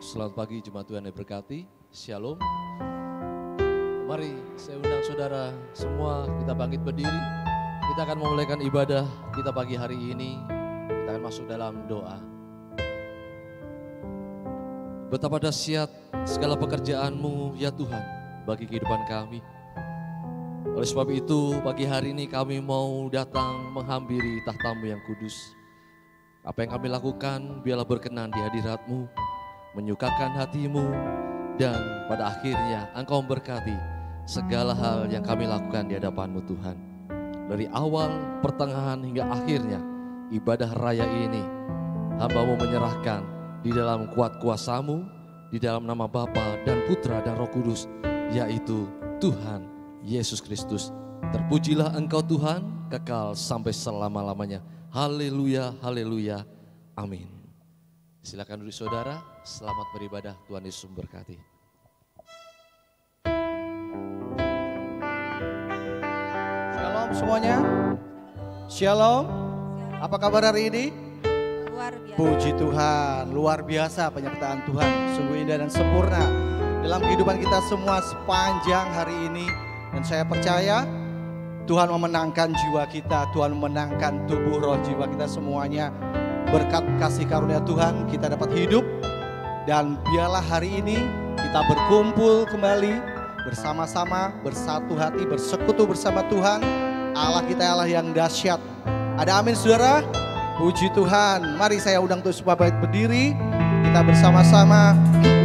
Selamat pagi jemaat Tuhan yang berkati, Shalom. Mari saya undang saudara semua kita bangkit berdiri. Kita akan memulaikan ibadah kita pagi hari ini. Kita akan masuk dalam doa. Betapa dahsyat segala pekerjaan-Mu ya Tuhan bagi kehidupan kami. Oleh sebab itu pagi hari ini kami mau datang menghampiri tahta-Mu yang kudus. Apa yang kami lakukan biarlah berkenan di hadirat-Mu, menyukakan hati-Mu, dan pada akhirnya Engkau memberkati segala hal yang kami lakukan di hadapan-Mu Tuhan. Dari awal, pertengahan hingga akhirnya ibadah raya ini hamba-Mu menyerahkan di dalam kuat kuasa-Mu, di dalam nama Bapa dan Putra dan Roh Kudus, yaitu Tuhan Yesus Kristus. Terpujilah Engkau Tuhan, kekal sampai selama-lamanya. Haleluya, haleluya, amin. Silakan duduk saudara, selamat beribadah, Tuhan Yesus memberkati. Shalom semuanya. Shalom. Apa kabar hari ini? Luar biasa. Puji Tuhan, luar biasa penyertaan Tuhan. Sungguh indah dan sempurna dalam kehidupan kita semua sepanjang hari ini. Dan saya percaya Tuhan memenangkan jiwa kita, Tuhan memenangkan tubuh roh jiwa kita semuanya. Berkat kasih karunia Tuhan kita dapat hidup, dan biarlah hari ini kita berkumpul kembali bersama-sama, bersatu hati, bersekutu bersama Tuhan. Allah kita Allah yang dahsyat. Ada amin saudara? Puji Tuhan. Mari saya undang untuk supaya berdiri. Kita bersama-sama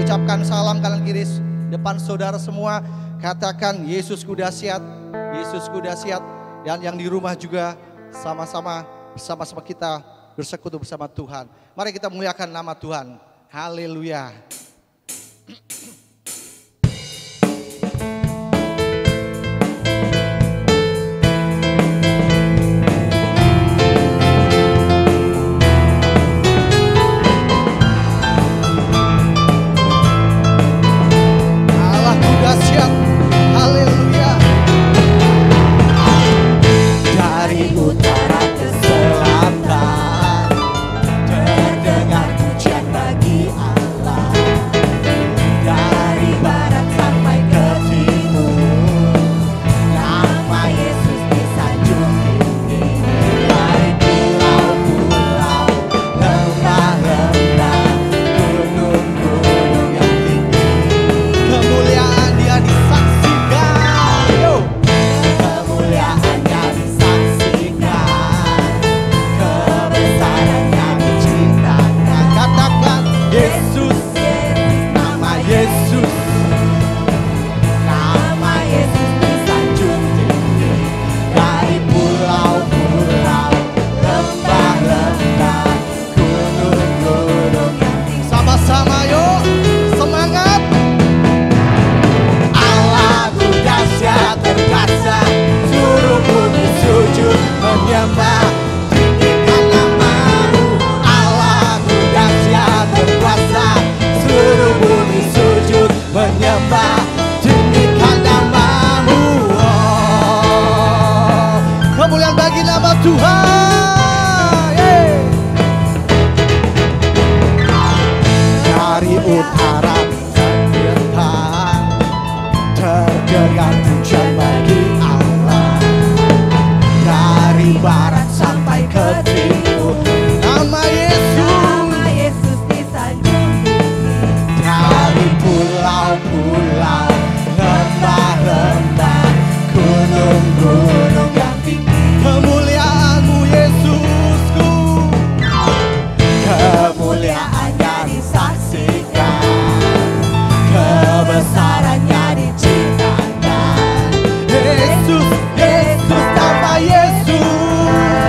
ucapkan salam kanan kiri depan saudara semua. Katakan Yesusku dahsyat, Yesusku dahsyat. Dan yang di rumah juga sama-sama bersama-sama kita bersekutu bersama Tuhan. Mari kita muliakan nama Tuhan. Haleluya. Allahku dahsyat. Haleluya. Dari utara ke selatan terdengar pujian bagi Allah. Dari barat sampai ke timur, nama Yesus disanjung tinggi. Dari pulau-pulau, lembah-lembah, gunung-gunung yang tinggi, kemuliaan Dia disaksikan. Yo. Kemuliaannya disaksikan, kebesarannya diceritakan. Katakan Yesus, nama Yesus, nama Yesus disanjung tinggi. Dari pulau-pulau, lembah-lembah, gunung-gunung yang tinggi. Sama-sama yuk, semangat. Allahku dahsyat perkasa, suruh bumi sujud menyembah, tinggikan nama-Mu. Allahku dahsyat berkuasa, suruh bumi sujud menyembah, tinggikan nama-Mu. Oh, kemuliaan bagi nama Tuhan. Yeay. Dari utara ke selatan terdengar pujian bagi Allah. Dari barat sampai ke timur, nama Yesus disanjung tinggi. dari pulau-pulau, lembah-lembah, gunung-gunung yang tinggi. Kemuliaan-Mu Yesusku, kemuliaannya disaksikan, kebesarannya diceritakan. Yesus, Yesus, nama Yesus.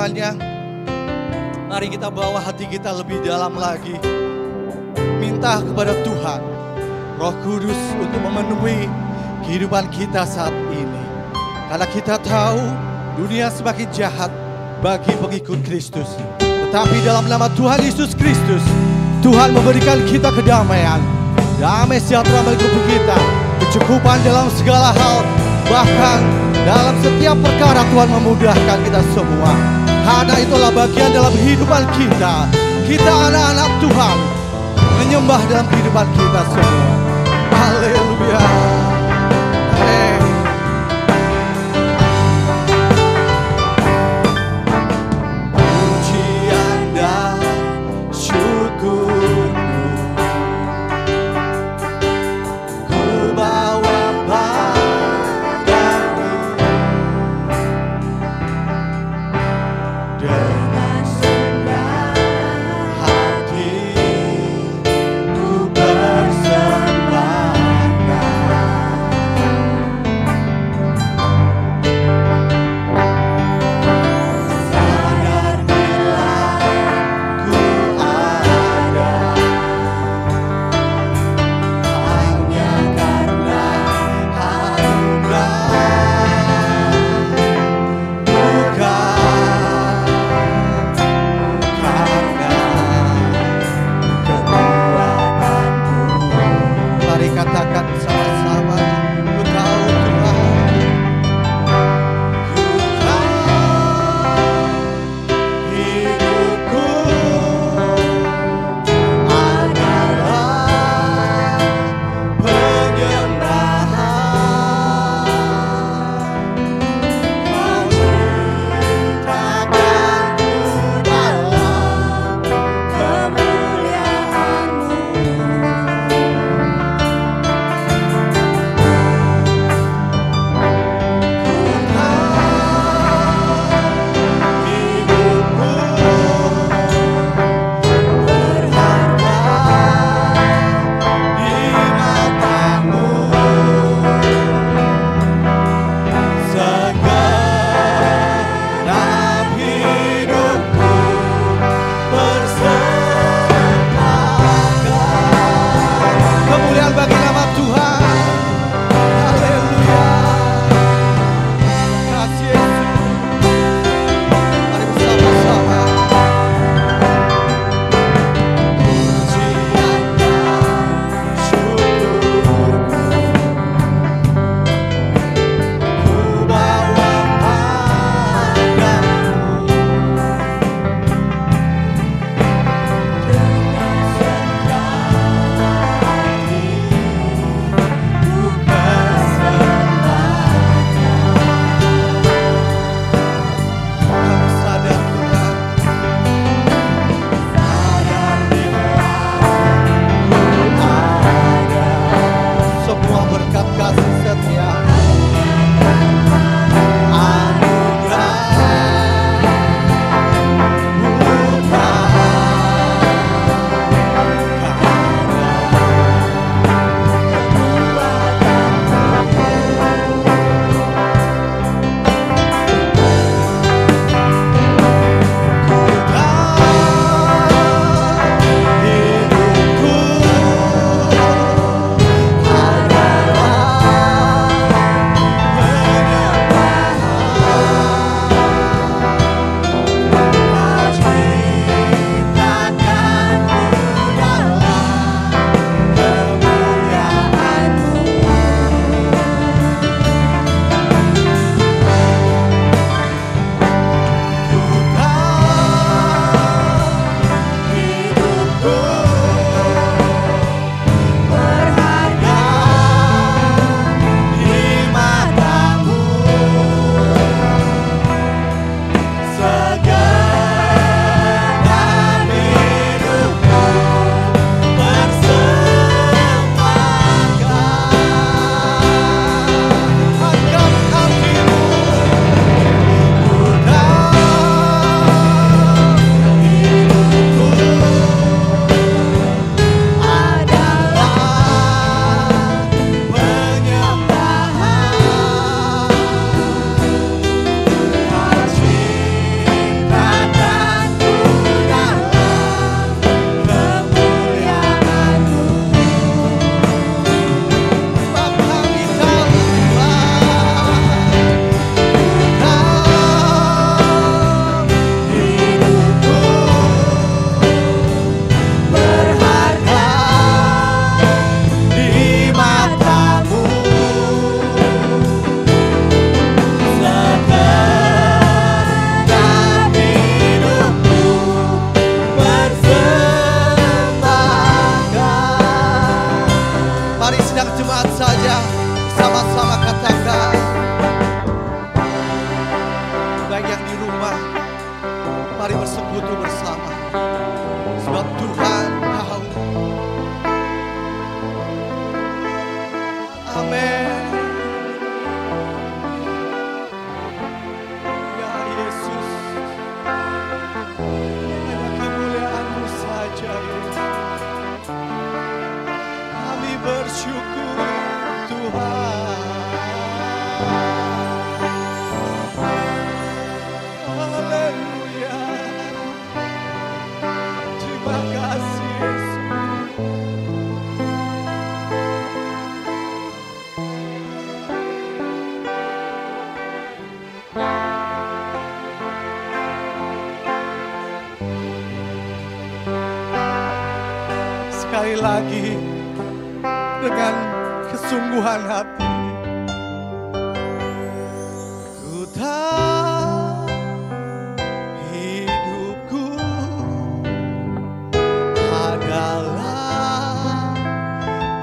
firman-Nya, mari kita bawa hati kita lebih dalam lagi. Minta kepada Tuhan, Roh Kudus untuk memenuhi kehidupan kita saat ini. Karena kita tahu dunia semakin jahat bagi pengikut Kristus. Tetapi dalam nama Tuhan Yesus Kristus, Tuhan memberikan kita kedamaian, damai sejahtera mengikuti kita, kecukupan dalam segala hal, bahkan dalam setiap perkara Tuhan memudahkan kita semua. Karena itulah bagian dalam kehidupan kita. Kita anak-anak Tuhan, menyembah dalam kehidupan kita semua. Haleluya. Amin. Pujian dan syukurku ku bawa padamu dengan senang hati ku bersembahkan. Terima kasih Yesus. Sekali lagi dengan kesungguhan hati ku tahu hidupku adalah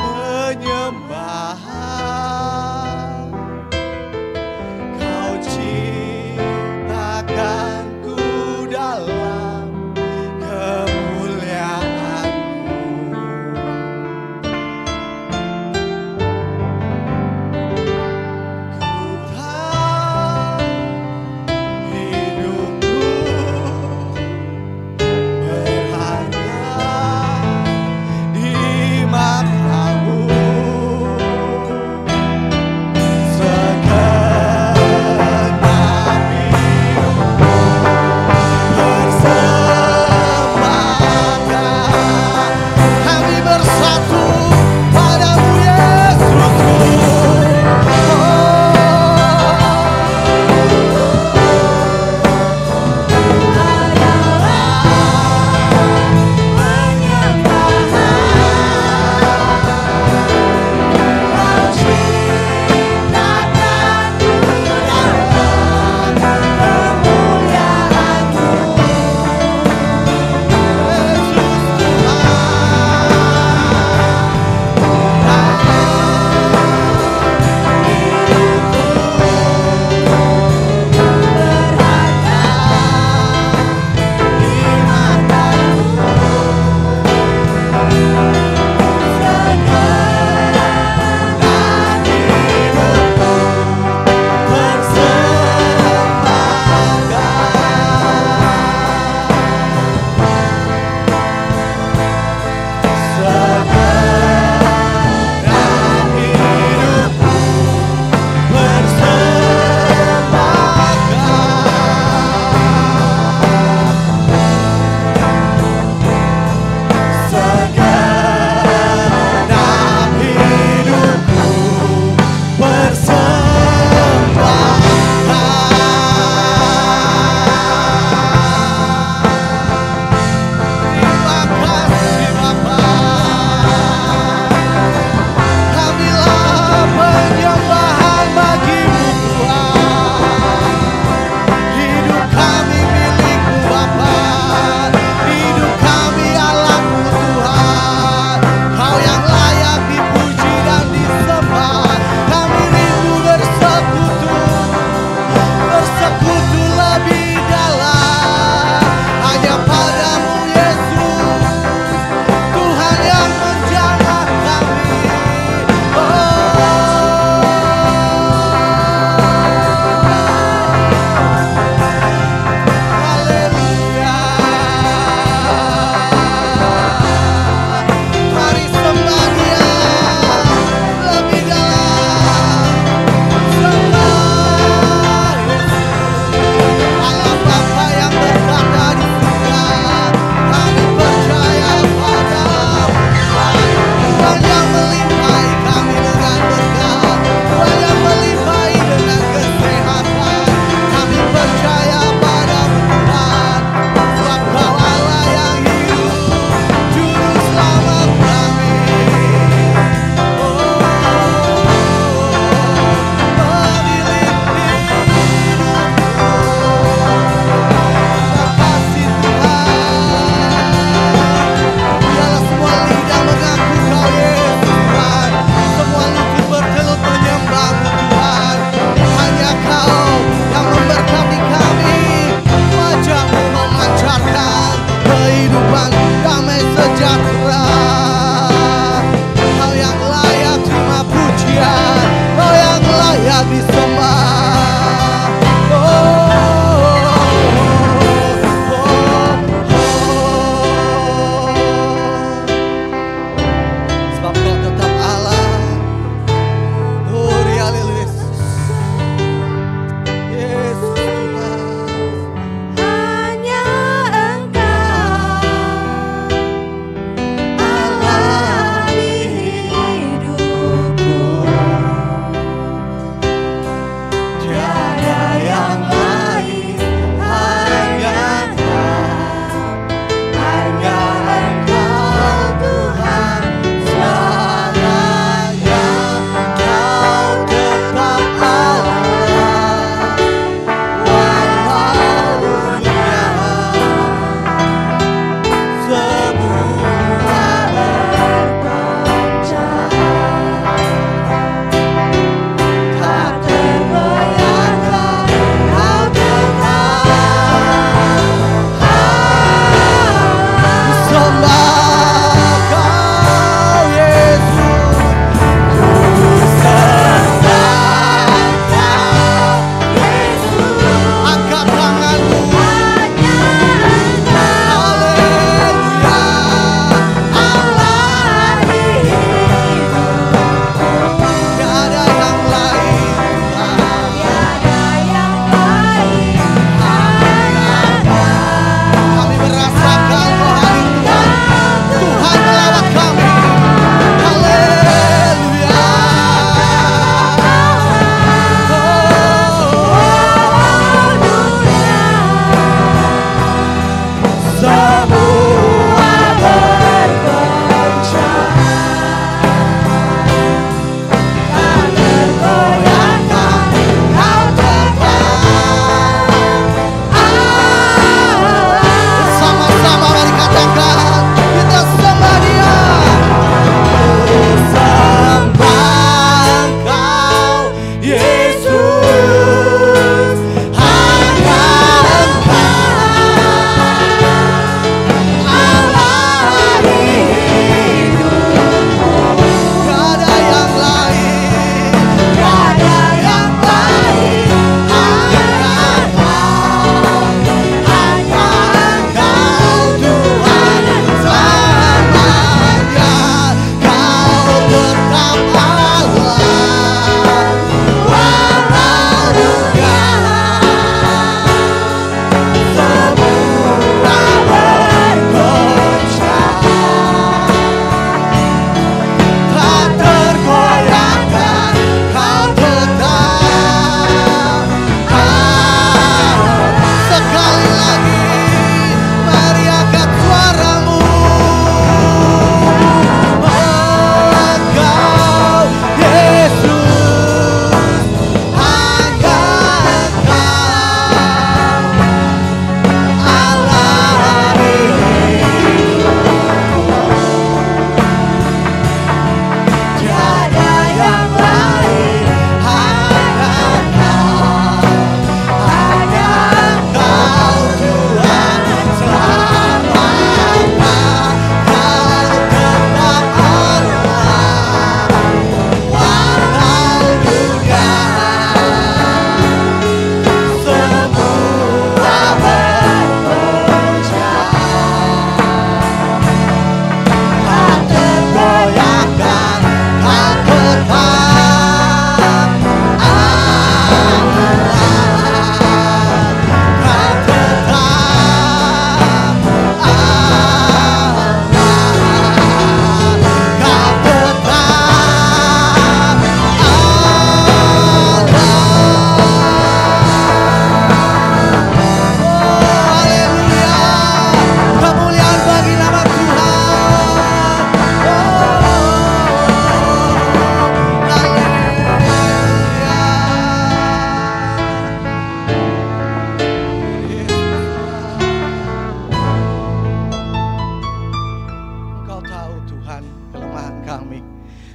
penyembahan. Kau ciptakanku dalam kemuliaan-Mu.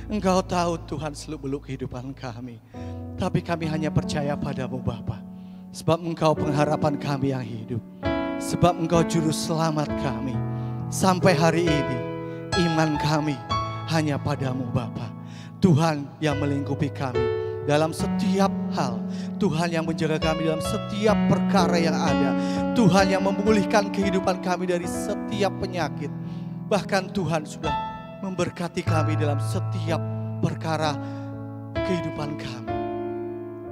Engkau tahu Tuhan seluk-beluk kehidupan kami. Tapi kami hanya percaya padamu Bapa. Sebab Engkau pengharapan kami yang hidup. Sebab Engkau juru selamat kami. Sampai hari ini iman kami hanya padamu Bapa. Tuhan yang melingkupi kami dalam setiap hal. Tuhan yang menjaga kami dalam setiap perkara yang ada. Tuhan yang memulihkan kehidupan kami dari setiap penyakit. Bahkan Tuhan sudah memberkati kami dalam setiap perkara kehidupan kami.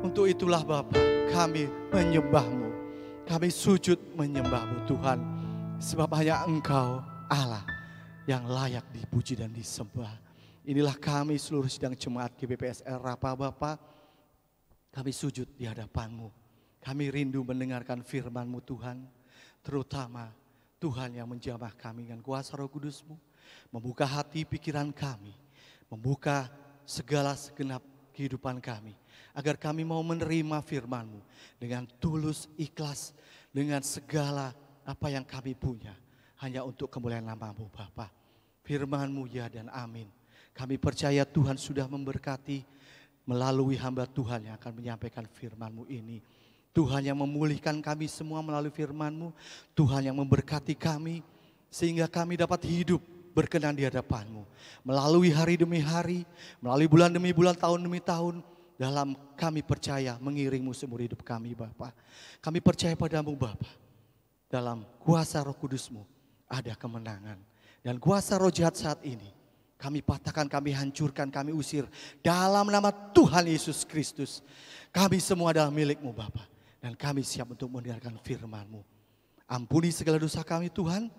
Untuk itulah Bapa, kami menyembah-Mu. Kami sujud menyembah-Mu Tuhan. Sebab hanya Engkau Allah yang layak dipuji dan disembah. Inilah kami seluruh sidang jemaat GBPSL Rapa Bapa. Kami sujud di hadapan-Mu. Kami rindu mendengarkan firman-Mu Tuhan. Terutama Tuhan yang menjamah kami dengan kuasa Roh Kudus-Mu. Membuka hati pikiran kami. Membuka segala segenap kehidupan kami. Agar kami mau menerima firman-Mu dengan tulus, ikhlas. Dengan segala apa yang kami punya. Hanya untuk kemuliaan nama-Mu Bapa. Firman-Mu ya dan amin. Kami percaya Tuhan sudah memberkati melalui hamba Tuhan yang akan menyampaikan firman-Mu ini. Tuhan yang memulihkan kami semua melalui firman-Mu. Tuhan yang memberkati kami sehingga kami dapat hidup berkenan di hadapan-Mu. Melalui hari demi hari, melalui bulan demi bulan, tahun demi tahun. Dalam kami percaya mengiring-Mu seumur hidup kami Bapa. Kami percaya padamu Bapa. Dalam kuasa Roh Kudus-Mu ada kemenangan. Dan kuasa roh jahat saat ini kami patahkan, kami hancurkan, kami usir. Dalam nama Tuhan Yesus Kristus. Kami semua adalah milik-Mu Bapa. Dan kami siap untuk mendengarkan firman-Mu. Ampuni segala dosa kami Tuhan.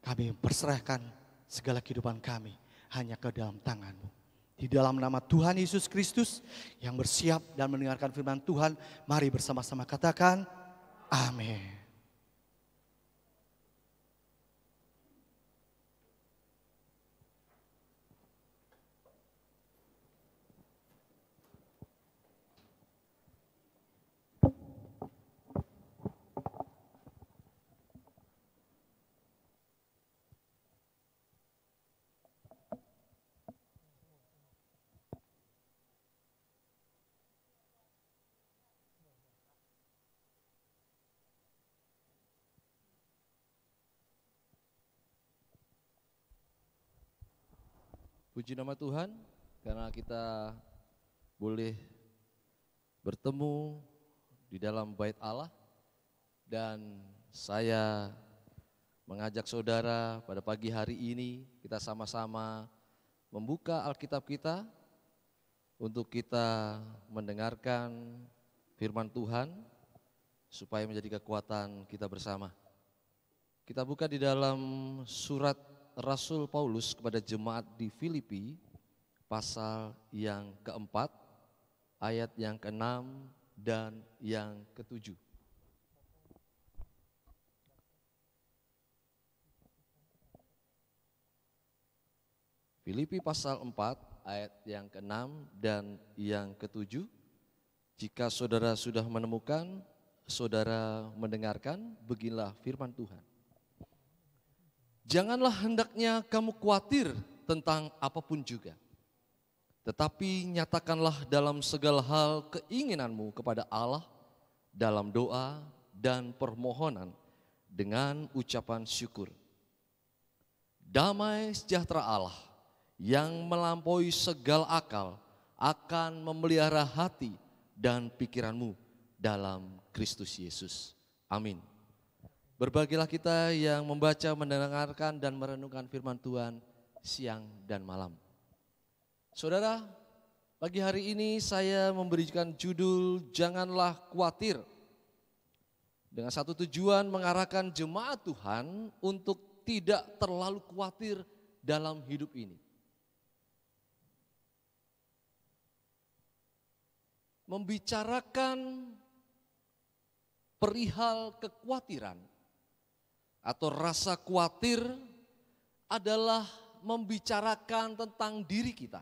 Kami perserahkan segala kehidupan kami hanya ke dalam tangan-Mu. Di dalam nama Tuhan Yesus Kristus yang bersiap dan mendengarkan firman Tuhan. Mari bersama-sama katakan amin. Puji nama Tuhan karena kita boleh bertemu di dalam bait Allah. Dan saya mengajak saudara pada pagi hari ini kita sama-sama membuka Alkitab kita untuk kita mendengarkan firman Tuhan supaya menjadi kekuatan kita bersama. Kita buka di dalam surat Rasul Paulus kepada jemaat di Filipi, pasal yang keempat, ayat yang ke-6 dan yang ke-7. Filipi pasal 4, ayat yang ke-6 dan yang ke-7. Jika saudara sudah menemukan, saudara mendengarkan, beginilah firman Tuhan. Janganlah hendaknya kamu khawatir tentang apapun juga. Tetapi nyatakanlah dalam segala hal keinginanmu kepada Allah dalam doa dan permohonan dengan ucapan syukur. Damai sejahtera Allah yang melampaui segala akal akan memelihara hati dan pikiranmu dalam Kristus Yesus. Amin. Berbahagialah kita yang membaca, mendengarkan, dan merenungkan firman Tuhan siang dan malam. Saudara, pagi hari ini saya memberikan judul Janganlah Khawatir. Dengan satu tujuan mengarahkan jemaat Tuhan untuk tidak terlalu khawatir dalam hidup ini. Membicarakan perihal kekhawatiran atau rasa khawatir adalah membicarakan tentang diri kita.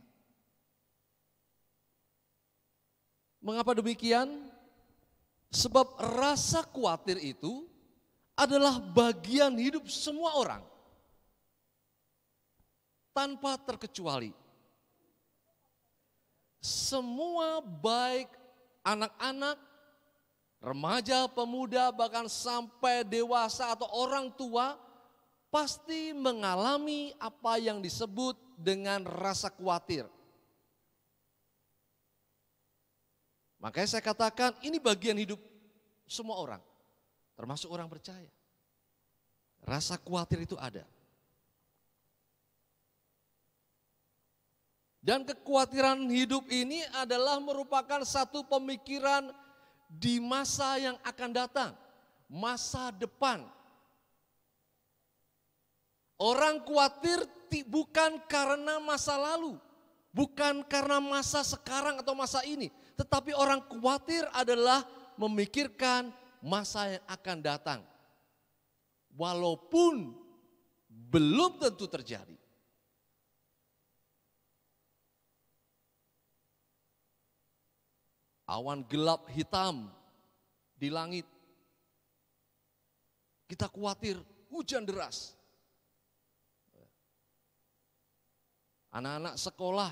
Mengapa demikian? Sebab rasa khawatir itu adalah bagian hidup semua orang. Tanpa terkecuali. semua baik anak-anak, remaja, pemuda, bahkan sampai dewasa atau orang tua pasti mengalami apa yang disebut dengan rasa khawatir. Makanya saya katakan ini bagian hidup semua orang, termasuk orang percaya. Rasa khawatir itu ada. Dan kekhawatiran hidup ini adalah merupakan satu pemikiran di masa yang akan datang, masa depan. Orang khawatir bukan karena masa lalu, bukan karena masa sekarang atau masa ini, tetapi orang khawatir adalah memikirkan masa yang akan datang. Walaupun belum tentu terjadi. Awan gelap hitam di langit. Kita khawatir hujan deras. Anak-anak sekolah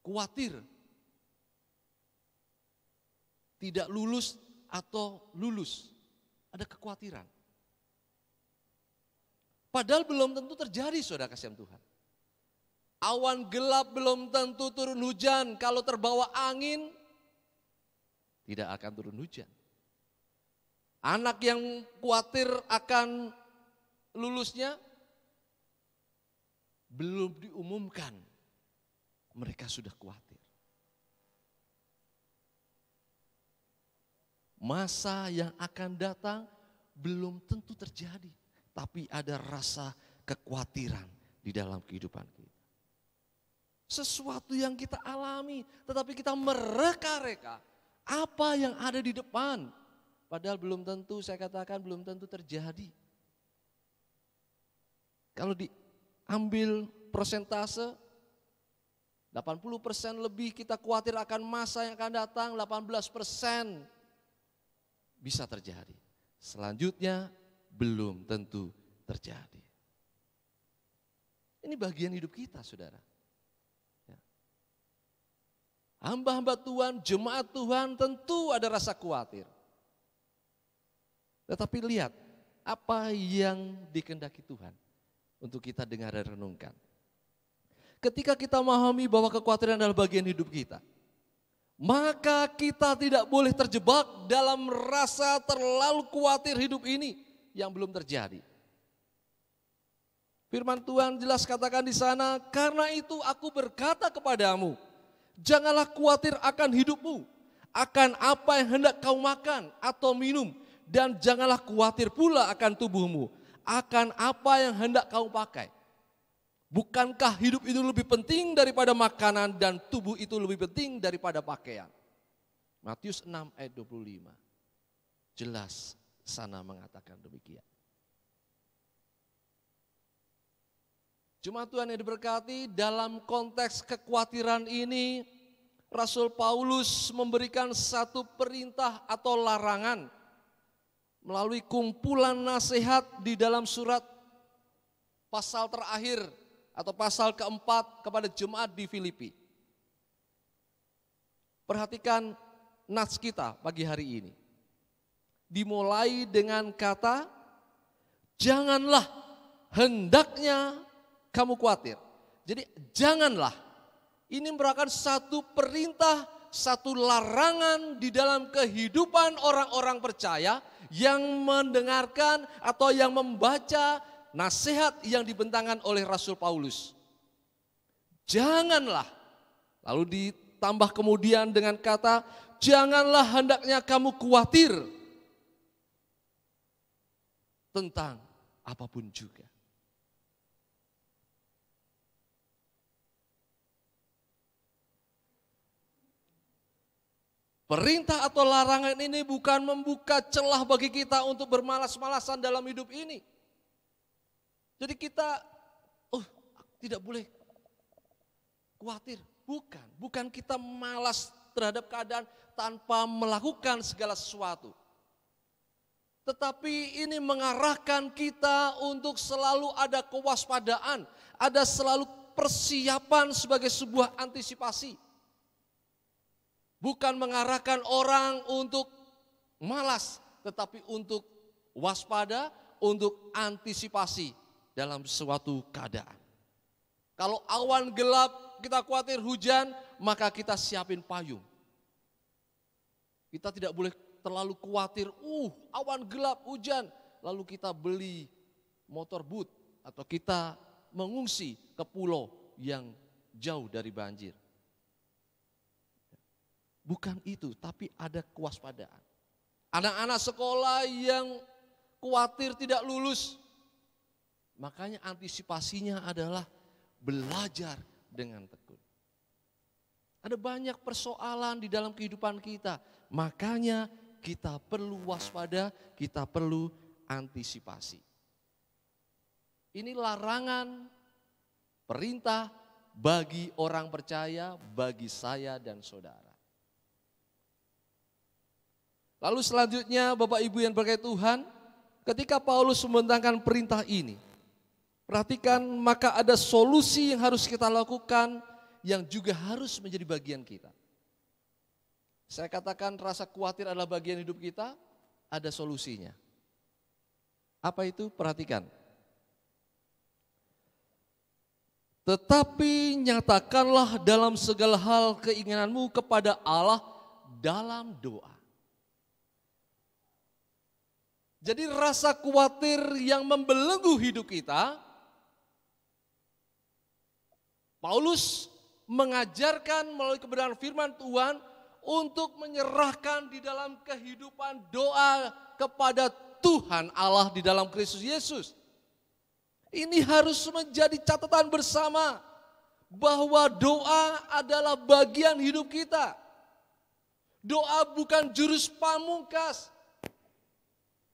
khawatir tidak lulus atau lulus. Ada kekhawatiran. Padahal belum tentu terjadi, saudara kasihan Tuhan. Awan gelap belum tentu turun hujan. Kalau terbawa angin, tidak akan turun hujan. Anak yang khawatir akan lulusnya, belum diumumkan. Mereka sudah khawatir. Masa yang akan datang belum tentu terjadi. Tapi ada rasa kekhawatiran di dalam kehidupan kita. Sesuatu yang kita alami, tetapi kita mereka-reka apa yang ada di depan. Padahal belum tentu, saya katakan belum tentu terjadi. Kalau diambil persentase, 80% lebih kita khawatir akan masa yang akan datang, 18% bisa terjadi. Selanjutnya belum tentu terjadi. Ini bagian hidup kita, saudara. Hamba-hamba Tuhan, jemaat Tuhan tentu ada rasa khawatir. Tetapi lihat apa yang dikehendaki Tuhan untuk kita dengar dan renungkan. Ketika kita memahami bahwa kekhawatiran adalah bagian hidup kita, maka kita tidak boleh terjebak dalam rasa terlalu khawatir hidup ini yang belum terjadi. Firman Tuhan jelas katakan di sana, karena itu aku berkata kepadamu, janganlah khawatir akan hidupmu, akan apa yang hendak kau makan atau minum, dan janganlah khawatir pula akan tubuhmu, akan apa yang hendak kau pakai. Bukankah hidup itu lebih penting daripada makanan dan tubuh itu lebih penting daripada pakaian? Matius 6 ayat 25. Jelas sana mengatakan demikian. Jemaat Tuhan yang diberkati, dalam konteks kekhawatiran ini Rasul Paulus memberikan satu perintah atau larangan melalui kumpulan nasihat di dalam surat pasal terakhir atau pasal keempat kepada jemaat di Filipi. Perhatikan nats kita pagi hari ini. Dimulai dengan kata, janganlah hendaknya kamu khawatir. Jadi janganlah. Ini merupakan satu perintah, satu larangan di dalam kehidupan orang-orang percaya yang mendengarkan atau yang membaca nasihat yang dibentangkan oleh Rasul Paulus. Janganlah. Lalu ditambah kemudian dengan kata, janganlah hendaknya kamu khawatir tentang apapun juga. Perintah atau larangan ini bukan membuka celah bagi kita untuk bermalas-malasan dalam hidup ini. Jadi kita, tidak boleh khawatir. Bukan kita malas terhadap keadaan tanpa melakukan segala sesuatu. Tetapi ini mengarahkan kita untuk selalu ada kewaspadaan, ada selalu persiapan sebagai sebuah antisipasi. Bukan mengarahkan orang untuk malas, tetapi untuk waspada, untuk antisipasi dalam suatu keadaan. Kalau awan gelap, kita khawatir hujan, maka kita siapin payung. Kita tidak boleh terlalu khawatir, awan gelap, hujan, lalu kita beli motor boot atau kita mengungsi ke pulau yang jauh dari banjir. Bukan itu, tapi ada kewaspadaan. Anak-anak sekolah yang khawatir tidak lulus, makanya antisipasinya adalah belajar dengan tekun. Ada banyak persoalan di dalam kehidupan kita, makanya kita perlu waspada, kita perlu antisipasi. Ini larangan, perintah bagi orang percaya, bagi saya dan saudara. Lalu selanjutnya Bapak Ibu yang berkait Tuhan, ketika Paulus membentangkan perintah ini, perhatikan maka ada solusi yang harus kita lakukan yang juga harus menjadi bagian kita. Saya katakan rasa khawatir adalah bagian hidup kita, ada solusinya. Apa itu? Perhatikan. Tetapi nyatakanlah dalam segala hal keinginanmu kepada Allah dalam doa. Jadi rasa khawatir yang membelenggu hidup kita, Paulus mengajarkan melalui kebenaran firman Tuhan untuk menyerahkan di dalam kehidupan doa kepada Tuhan Allah di dalam Kristus Yesus. Ini harus menjadi catatan bersama bahwa doa adalah bagian hidup kita. Doa bukan jurus pamungkas.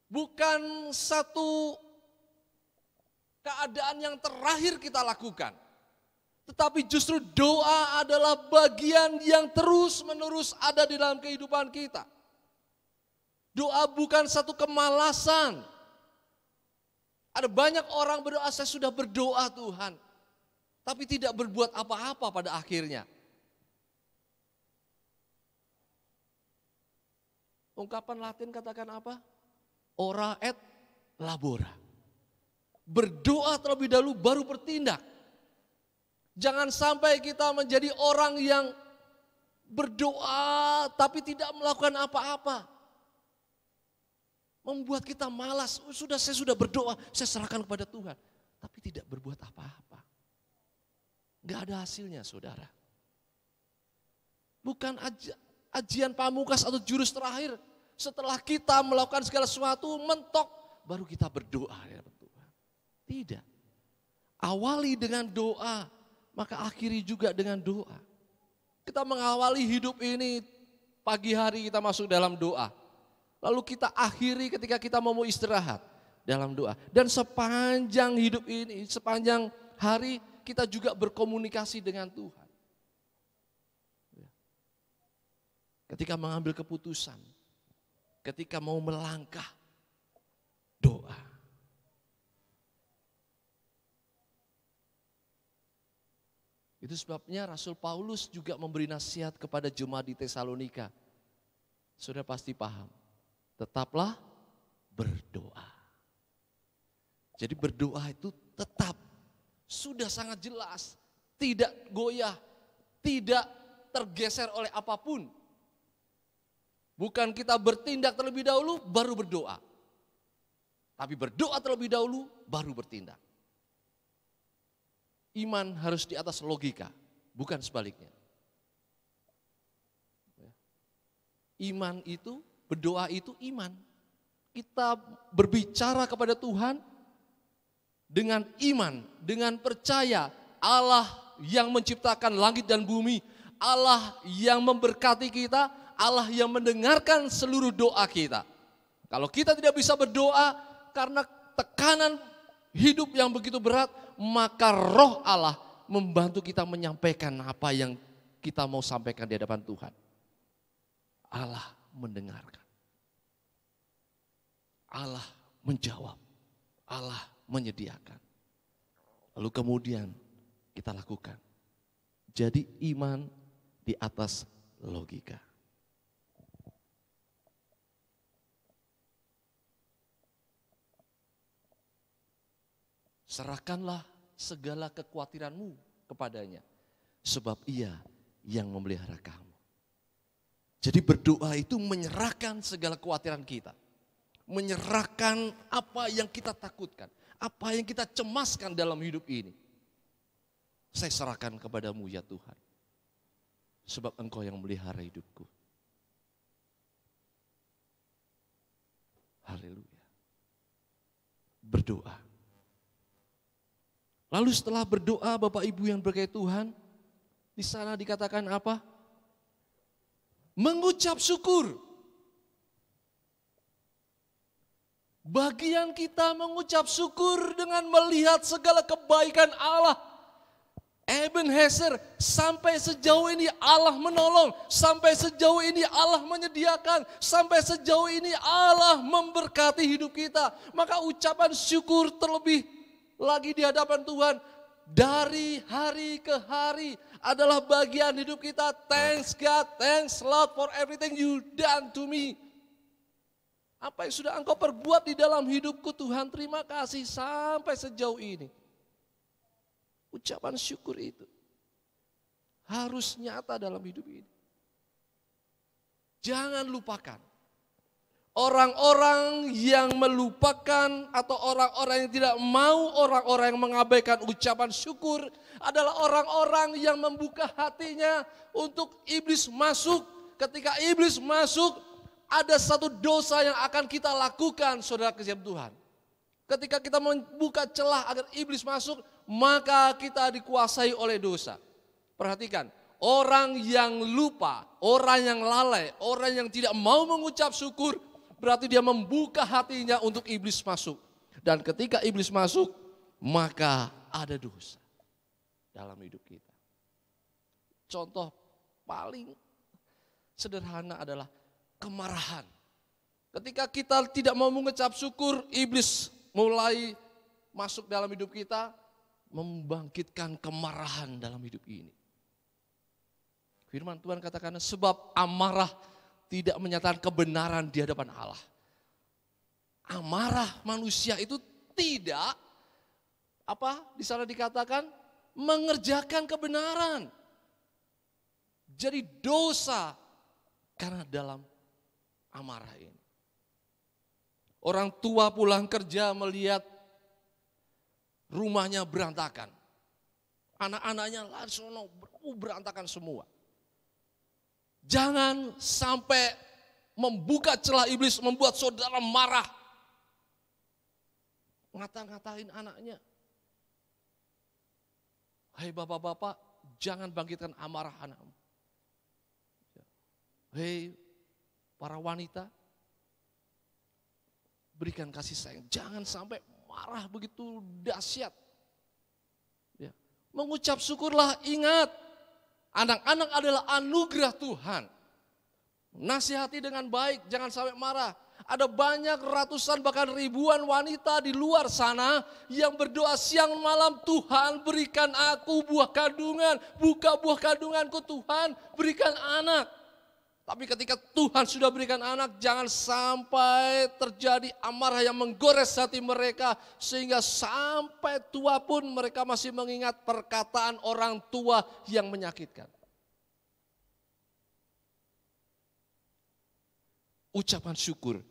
Bukan satu keadaan yang terakhir kita lakukan. Tetapi justru doa adalah bagian yang terus-menerus ada di dalam kehidupan kita. Doa bukan satu kemalasan. Ada banyak orang berdoa, saya sudah berdoa Tuhan. Tapi tidak berbuat apa-apa pada akhirnya. Ungkapan Latin katakan apa? Ora et labora. Berdoa terlebih dahulu baru bertindak. Jangan sampai kita menjadi orang yang berdoa tapi tidak melakukan apa-apa. Membuat kita malas. Saya sudah berdoa, saya serahkan kepada Tuhan. Tapi tidak berbuat apa-apa. Gak ada hasilnya saudara. Bukan ajian pamungkas atau jurus terakhir. Setelah kita melakukan segala sesuatu mentok, baru kita berdoa ya Tuhan. Tidak. Awali dengan doa, maka akhiri juga dengan doa. Kita mengawali hidup ini, pagi hari kita masuk dalam doa. Lalu kita akhiri ketika kita mau istirahat dalam doa. Dan sepanjang hidup ini, sepanjang hari kita juga berkomunikasi dengan Tuhan. Ketika mengambil keputusan, ketika mau melangkah, doa. Itu sebabnya Rasul Paulus juga memberi nasihat kepada jemaat di Tesalonika. Sudah pasti paham, tetaplah berdoa. Jadi berdoa itu tetap, sudah sangat jelas, tidak goyah, tidak tergeser oleh apapun. Bukan kita bertindak terlebih dahulu baru berdoa. Tapi berdoa terlebih dahulu baru bertindak. Iman harus di atas logika, bukan sebaliknya. Iman itu, berdoa itu iman. Kita berbicara kepada Tuhan dengan iman, dengan percaya Allah yang menciptakan langit dan bumi, Allah yang memberkati kita, Allah yang mendengarkan seluruh doa kita. Kalau kita tidak bisa berdoa karena tekanan hidup yang begitu berat, maka roh Allah membantu kita menyampaikan apa yang kita mau sampaikan di hadapan Tuhan. Allah mendengarkan. Allah menjawab. Allah menyediakan. Lalu kemudian kita lakukan. Jadi iman di atas logika. Serahkanlah segala kekhawatiranmu kepadanya, sebab ia yang memelihara kamu. Jadi berdoa itu menyerahkan segala kekhawatiran kita. Menyerahkan apa yang kita takutkan, apa yang kita cemaskan dalam hidup ini. Saya serahkan kepadamu ya Tuhan, sebab Engkau yang melihara hidupku. Haleluya. Berdoa. Lalu setelah berdoa Bapak Ibu yang berkait Tuhan, di sana dikatakan apa? Mengucap syukur. Bagian kita mengucap syukur dengan melihat segala kebaikan Allah. Ebenezer, sampai sejauh ini Allah menolong, sampai sejauh ini Allah menyediakan, sampai sejauh ini Allah memberkati hidup kita. Maka ucapan syukur terlebih lagi di hadapan Tuhan dari hari ke hari adalah bagian hidup kita. Thanks God, thanks Lord for everything you done to me. Apa yang sudah Engkau perbuat di dalam hidupku Tuhan, terima kasih sampai sejauh ini. Ucapan syukur itu harus nyata dalam hidup ini. Jangan lupakan. Orang-orang yang melupakan atau orang-orang yang tidak mau, orang-orang yang mengabaikan ucapan syukur adalah orang-orang yang membuka hatinya untuk iblis masuk. Ketika iblis masuk, ada satu dosa yang akan kita lakukan, saudara kasihan Tuhan. Ketika kita membuka celah agar iblis masuk, maka kita dikuasai oleh dosa. Perhatikan, orang yang lupa, orang yang lalai, orang yang tidak mau mengucap syukur, berarti dia membuka hatinya untuk iblis masuk. Dan ketika iblis masuk, maka ada dosa dalam hidup kita. Contoh paling sederhana adalah kemarahan. Ketika kita tidak mau mengucap syukur, iblis mulai masuk dalam hidup kita, membangkitkan kemarahan dalam hidup ini. Firman Tuhan katakan, sebab amarah tidak menyatakan kebenaran di hadapan Allah. Amarah manusia itu tidak, di sana dikatakan, mengerjakan kebenaran. Jadi dosa karena dalam amarah ini. Orang tua pulang kerja melihat rumahnya berantakan. Anak-anaknya langsung berantakan semua. Jangan sampai membuka celah iblis membuat saudara marah. Ngata-ngatain anaknya. Hai bapak-bapak, jangan bangkitkan amarah anakmu. Hei para wanita, berikan kasih sayang. Jangan sampai marah begitu dahsyat. Ya. Mengucap syukurlah, ingat. Anak-anak adalah anugerah Tuhan. Nasihati dengan baik, jangan sampai marah. Ada banyak ratusan bahkan ribuan wanita di luar sana yang berdoa siang malam, Tuhan berikan aku buah kandungan, buka buah kandunganku Tuhan, berikan anak. Tapi ketika Tuhan sudah berikan anak, jangan sampai terjadi amarah yang menggores hati mereka. Sehingga sampai tua pun mereka masih mengingat perkataan orang tua yang menyakitkan. Ucapan syukur,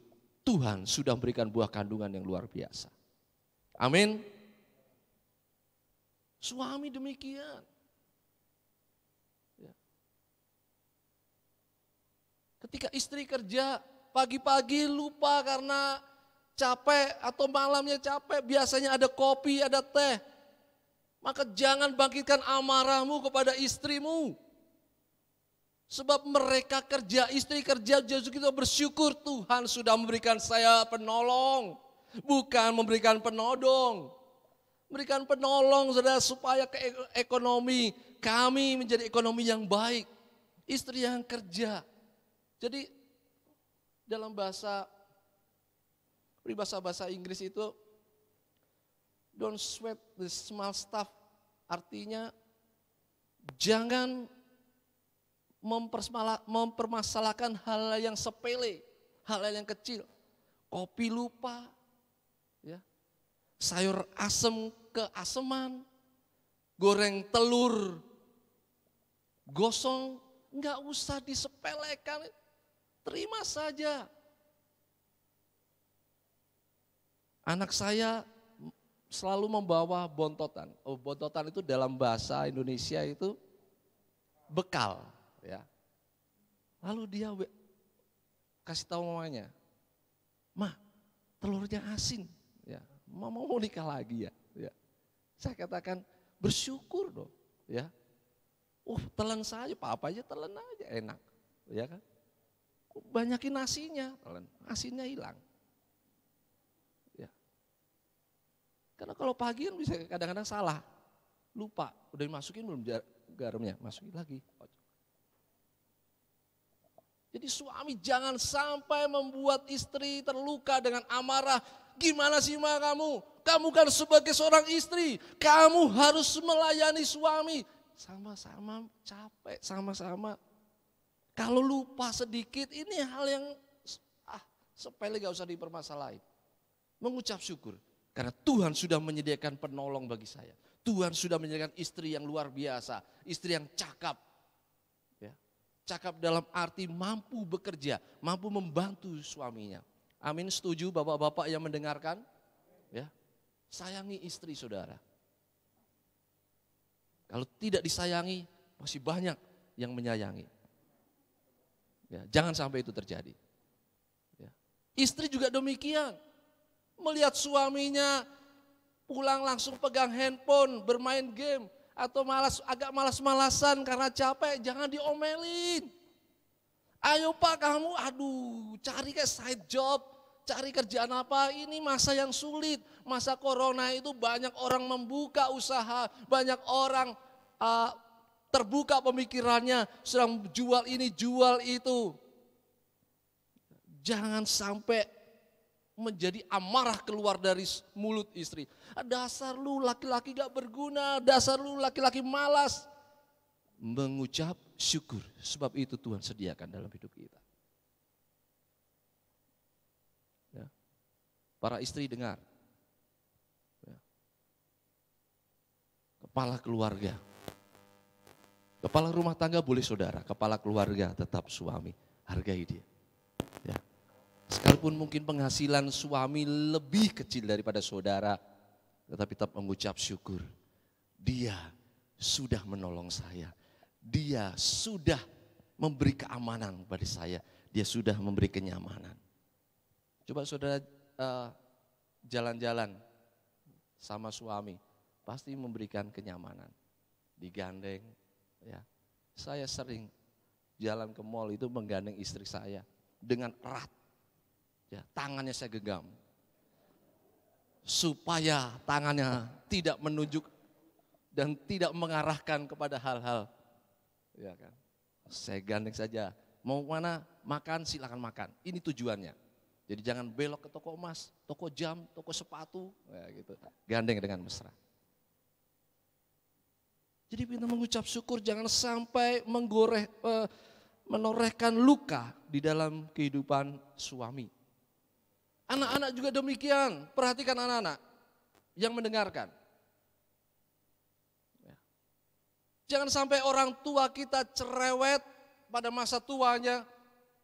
Tuhan sudah memberikan buah kandungan yang luar biasa. Amin. Suami demikian. Ketika istri kerja pagi-pagi lupa karena capek atau malamnya capek, biasanya ada kopi, ada teh. Maka jangan bangkitkan amarahmu kepada istrimu. Sebab mereka kerja, istri kerja, justru kita bersyukur Tuhan sudah memberikan saya penolong. Bukan memberikan penodong. Memberikan penolong saudara supaya ekonomi kami menjadi ekonomi yang baik. Istri yang kerja. Jadi dalam bahasa Inggris itu don't sweat the small stuff, Artinya jangan mempermasalahkan hal yang sepele, hal yang kecil. Kopi lupa, ya. Sayur asem keaseman, goreng telur gosong, nggak usah disepelekan, terima saja. Anak saya selalu membawa bontotan. Oh, bontotan itu dalam bahasa Indonesia itu bekal, ya. Lalu dia kasih tahu mamanya, "Ma, telurnya asin." Ya, Mama mau nikah lagi ya. Ya. Saya katakan bersyukur dong, ya. Telan saja, apa aja telan aja enak, ya kan? Banyakin nasinya, telan, asinnya hilang. Ya. Karena kalau pagi kan bisa kadang-kadang salah, lupa, udah dimasukin belum garamnya, masukin lagi. Jadi suami jangan sampai membuat istri terluka dengan amarah. Gimana sih Ma kamu? Kamu kan sebagai seorang istri, kamu harus melayani suami. Sama-sama capek, sama-sama. Kalau lupa sedikit, ini hal yang sepele gak usah dipermasalahin. Mengucap syukur, karena Tuhan sudah menyediakan penolong bagi saya. Tuhan sudah menyediakan istri yang luar biasa, istri yang cakap. Cakap dalam arti mampu bekerja, mampu membantu suaminya. Amin, setuju bapak-bapak yang mendengarkan? Ya, sayangi istri saudara. Kalau tidak disayangi, masih banyak yang menyayangi. Ya, jangan sampai itu terjadi. Ya. Istri juga demikian, melihat suaminya pulang langsung pegang handphone, bermain game, atau agak malas-malasan karena capek, jangan diomelin. Ayo Pak kamu, cari kayak side job, cari kerjaan apa, ini masa yang sulit. Masa corona itu banyak orang membuka usaha, banyak orang terbuka pemikirannya, sedang jual ini, jual itu. Jangan sampai menjadi amarah keluar dari mulut istri. Dasar lu laki-laki gak berguna, dasar lu laki-laki malas. Mengucap syukur, sebab itu Tuhan sediakan dalam hidup kita. Ya. Para istri dengar. Ya. Kepala keluarga. Kepala rumah tangga boleh saudara, kepala keluarga tetap suami. Hargai dia. Ya. Sekalipun mungkin penghasilan suami lebih kecil daripada saudara, tetapi tetap mengucap syukur. Dia sudah menolong saya. Dia sudah memberi keamanan pada saya. Dia sudah memberi kenyamanan. Coba saudara jalan-jalan sama suami, pasti memberikan kenyamanan. Digandeng, ya. Saya sering jalan ke mall itu menggandeng istri saya dengan erat. Ya, tangannya saya genggam supaya tangannya tidak menunjuk dan tidak mengarahkan kepada hal-hal, ya kan? Saya gandeng saja, mau mana makan silakan makan. Ini tujuannya. Jadi jangan belok ke toko emas, toko jam, toko sepatu, ya gitu. Gandeng dengan mesra. Jadi kita mengucap syukur, jangan sampai menorehkan luka di dalam kehidupan suami. Anak-anak juga demikian, perhatikan anak-anak yang mendengarkan. Jangan sampai orang tua kita cerewet pada masa tuanya,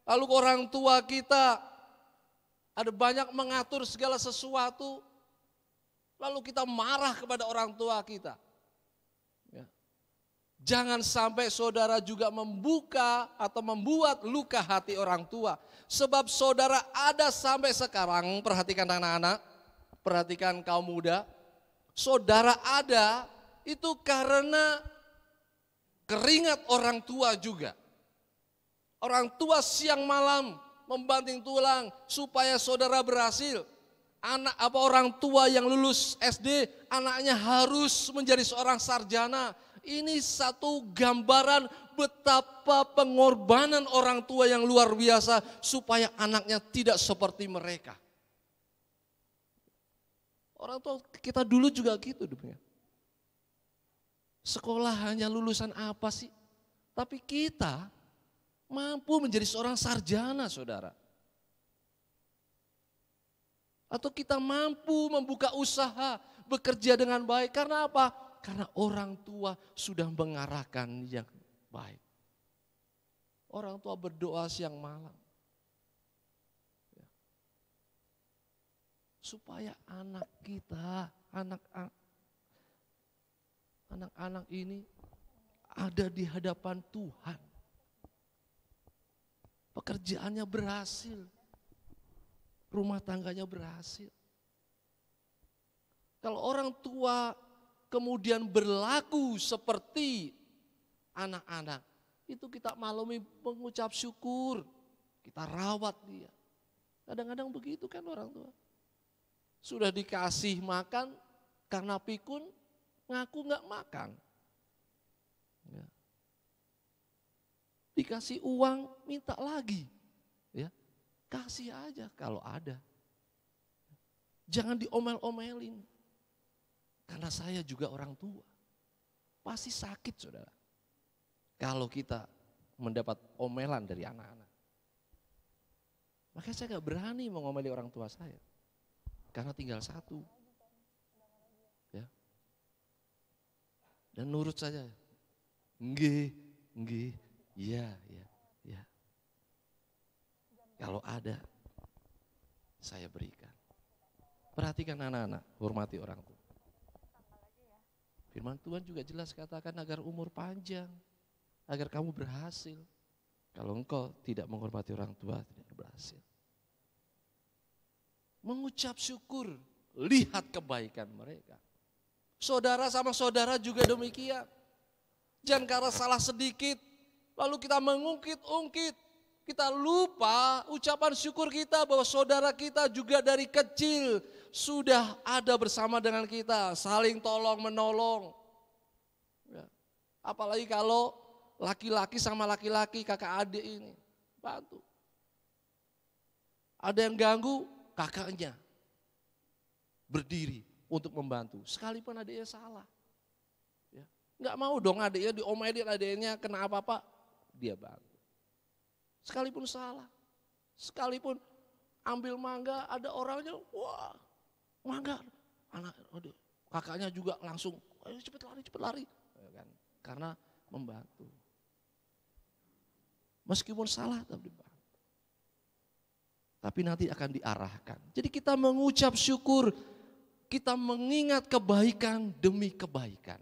lalu orang tua kita ada banyak mengatur segala sesuatu, lalu kita marah kepada orang tua kita. Jangan sampai saudara juga membuka atau membuat luka hati orang tua. Sebab saudara ada sampai sekarang, perhatikan anak-anak, perhatikan kaum muda. Saudara ada itu karena keringat orang tua juga. Orang tua siang malam membanting tulang supaya saudara berhasil. Orang tua yang lulus SD, anaknya harus menjadi seorang sarjana. Ini satu gambaran betapa pengorbanan orang tua yang luar biasa supaya anaknya tidak seperti mereka. Orang tua kita dulu juga gitu. sekolah hanya lulusan apa sih? Tapi kita mampu menjadi seorang sarjana, saudara. Atau kita mampu membuka usaha, bekerja dengan baik. Karena apa? Karena orang tua sudah mengarahkan yang baik. Orang tua berdoa siang malam. Supaya anak kita, anak-anak ini ada di hadapan Tuhan. Pekerjaannya berhasil. Rumah tangganya berhasil. Kalau orang tua kemudian berlaku seperti anak-anak, itu kita maklumi mengucap syukur. Kita rawat dia. Kadang-kadang begitu kan orang tua. Sudah dikasih makan, karena pikun ngaku nggak makan. Ya. Dikasih uang minta lagi. Ya. Kasih aja kalau ada. Jangan diomel-omelin. Karena saya juga orang tua. Pasti sakit, saudara. Kalau kita mendapat omelan dari anak-anak. Makanya saya gak berani mengomeli orang tua saya. Karena tinggal satu. Ya. Dan nurut saja. Nggih, iya. Kalau ada, saya berikan. Perhatikan anak-anak, hormati orang tua. Firman Tuhan juga jelas katakan agar umur panjang, agar kamu berhasil. Kalau engkau tidak menghormati orang tua, tidak berhasil. Mengucap syukur, lihat kebaikan mereka. Saudara sama saudara juga demikian. Jangan karena salah sedikit, lalu kita mengungkit-ungkit. Kita lupa ucapan syukur kita bahwa saudara kita juga dari kecil sudah ada bersama dengan kita, saling tolong menolong. Ya. Apalagi kalau laki-laki sama laki-laki, kakak adik ini, bantu. Ada yang ganggu, kakaknya berdiri untuk membantu, sekalipun adiknya salah. Ya. Nggak mau dong adiknya diomelin, adiknya kena apa-apa, dia bantu. Sekalipun salah, sekalipun ambil mangga, ada orangnya, wah mangga, aduh, kakaknya juga langsung, ayo cepet lari, ya kan? Karena membantu. Meskipun salah tapi dibantu. Tapi nanti akan diarahkan. Jadi kita mengucap syukur, kita mengingat kebaikan demi kebaikan.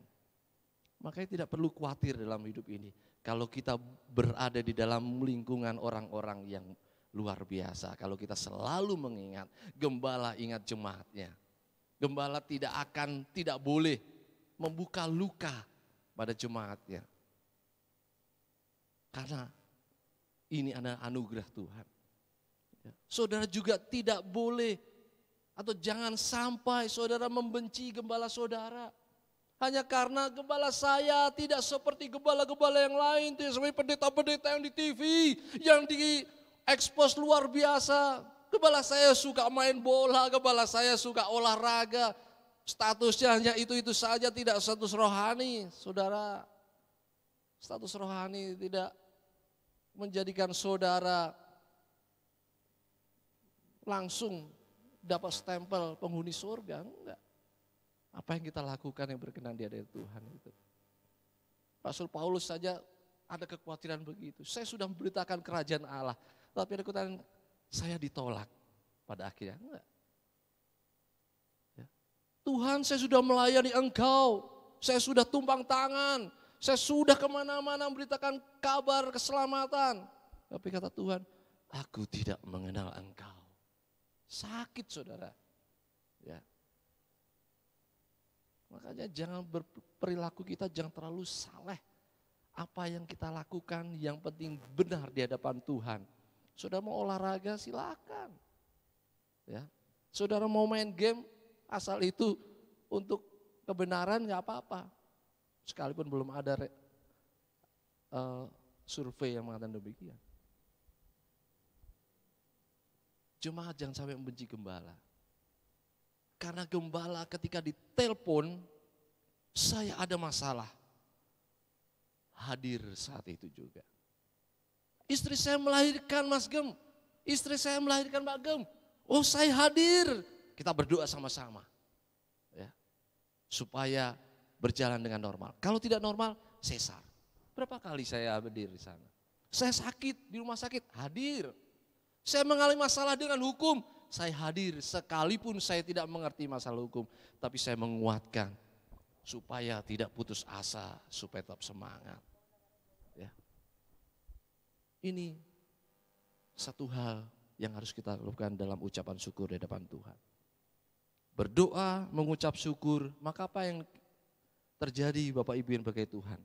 Makanya tidak perlu khawatir dalam hidup ini. Kalau kita berada di dalam lingkungan orang-orang yang luar biasa. Kalau kita selalu mengingat, gembala ingat jemaatnya. Gembala tidak boleh membuka luka pada jemaatnya. Karena ini adalah anugerah Tuhan. Saudara juga tidak boleh atau jangan sampai saudara membenci gembala saudara. Hanya karena gembala saya tidak seperti gembala-gembala yang lain, tidak seperti pendeta-pendeta yang di TV, yang diekspos luar biasa. Gembala saya suka main bola, gembala saya suka olahraga. Statusnya hanya itu-itu saja, tidak status rohani. Saudara, status rohani tidak menjadikan saudara langsung dapat stempel penghuni surga, enggak. Apa yang kita lakukan yang berkenan di hadapan Tuhan itu. Rasul Paulus saja ada kekhawatiran begitu. Saya sudah memberitakan kerajaan Allah, tapi ada kekhawatiran saya ditolak pada akhirnya. Enggak. Ya. Tuhan, saya sudah melayani Engkau, saya sudah tumpang tangan, saya sudah kemana-mana memberitakan kabar keselamatan. Tapi kata Tuhan, aku tidak mengenal Engkau. Sakit saudara. Ya. Makanya jangan berperilaku kita jangan terlalu saleh. Apa yang kita lakukan yang penting benar di hadapan Tuhan. Saudara mau olahraga silakan. Ya. Saudara mau main game asal itu untuk kebenaran nggak apa-apa. Sekalipun belum ada survei yang mengatakan demikian. Jemaat jangan sampai membenci gembala. Karena gembala ketika ditelepon, saya ada masalah. hadir saat itu juga. Istri saya melahirkan Mas Gem, istri saya melahirkan Mbak Gem. Oh saya hadir, kita berdoa sama-sama. Ya, supaya berjalan dengan normal. Kalau tidak normal, sesar. Berapa kali saya hadir di sana? Saya sakit di rumah sakit, hadir. Saya mengalami masalah dengan hukum, saya hadir. Sekalipun saya tidak mengerti masalah hukum, tapi saya menguatkan supaya tidak putus asa, supaya tetap semangat. Ya. Ini satu hal yang harus kita lakukan dalam ucapan syukur di hadapan Tuhan. Berdoa, mengucap syukur, maka apa yang terjadi Bapak Ibu yang berkait Tuhan?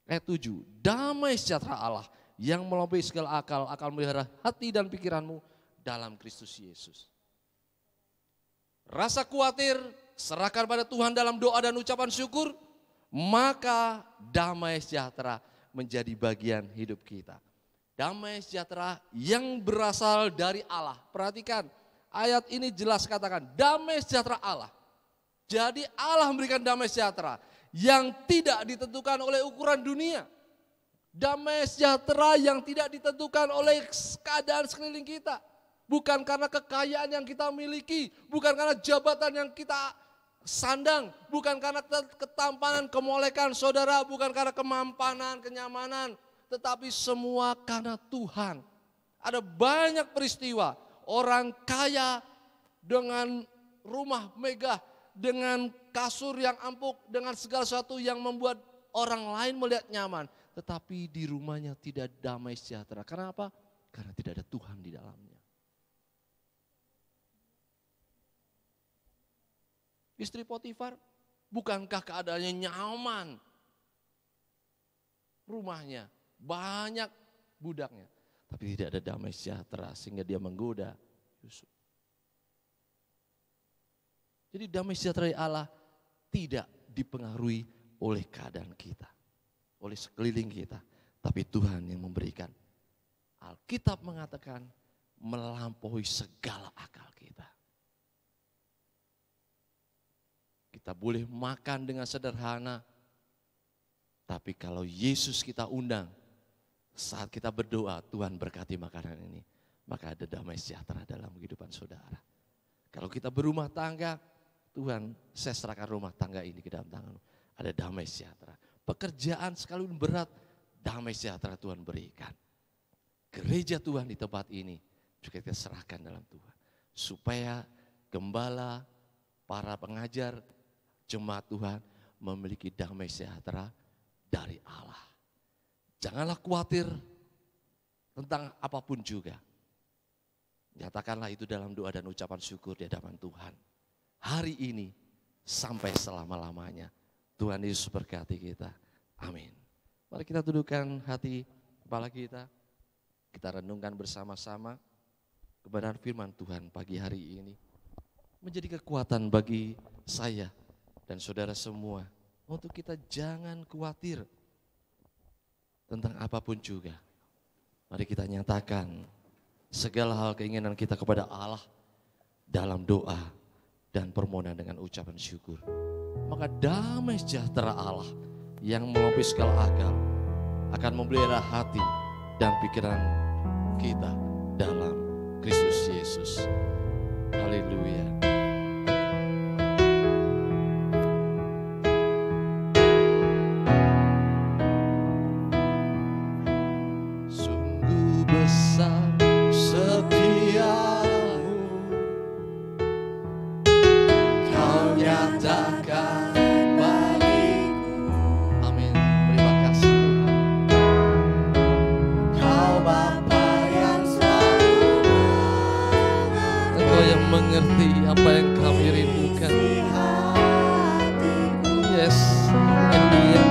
Ayat 7, damai sejahtera Allah yang melampaui segala akal akan melihara hati dan pikiranmu dalam Kristus Yesus. Rasa khawatir, serahkan pada Tuhan dalam doa dan ucapan syukur, maka damai sejahtera menjadi bagian hidup kita. Damai sejahtera yang berasal dari Allah. Perhatikan, ayat ini jelas katakan, damai sejahtera Allah. Jadi Allah memberikan damai sejahtera yang tidak ditentukan oleh ukuran dunia. Damai sejahtera yang tidak ditentukan oleh keadaan sekeliling kita. Bukan karena kekayaan yang kita miliki, bukan karena jabatan yang kita sandang, bukan karena ketampanan, kemolekan saudara, bukan karena kemampanan, kenyamanan, tetapi semua karena Tuhan. Ada banyak peristiwa orang kaya dengan rumah megah, dengan kasur yang empuk, dengan segala sesuatu yang membuat orang lain melihat nyaman. Tetapi di rumahnya tidak damai sejahtera. Karena apa? Karena tidak ada Tuhan di dalamnya. Istri Potifar, bukankah keadaannya nyaman? Rumahnya banyak budaknya, tapi tidak ada damai sejahtera sehingga dia menggoda Yusuf. Jadi damai sejahtera Allah tidak dipengaruhi oleh keadaan kita, oleh sekeliling kita, tapi Tuhan yang memberikan. Alkitab mengatakan melampaui segala akal kita. Kita boleh makan dengan sederhana, tapi kalau Yesus kita undang, saat kita berdoa, Tuhan berkati makanan ini, maka ada damai sejahtera dalam kehidupan saudara. Kalau kita berumah tangga, Tuhan, saya serahkan rumah tangga ini ke dalam tangan-Mu. Ada damai sejahtera. Pekerjaan sekalipun berat, damai sejahtera Tuhan berikan. Gereja Tuhan di tempat ini juga kita serahkan dalam Tuhan. Supaya gembala, para pengajar, jemaat Tuhan memiliki damai sejahtera dari Allah. Janganlah khawatir tentang apapun juga. Nyatakanlah itu dalam doa dan ucapan syukur di hadapan Tuhan. Hari ini sampai selama-lamanya. Tuhan Yesus berkati kita. Amin. Mari kita dudukkan hati kepala kita. Kita renungkan bersama-sama kebenaran firman Tuhan pagi hari ini. Menjadi kekuatan bagi saya dan saudara semua. Untuk kita jangan khawatir tentang apapun juga. Mari kita nyatakan segala hal keinginan kita kepada Allah dalam doa dan permohonan dengan ucapan syukur. Maka damai sejahtera Allah yang melampaui segala akal akan memelihara hati dan pikiran kita dalam Kristus Yesus. Haleluya. Sungguh besar setiamu, Kau nyatakan bagiku. Amin. Terima kasih Tuhan. Kau Bapa yang selalu mengerti. Engkau yang mengerti apa yang kami rindukan. Yes, haleluya.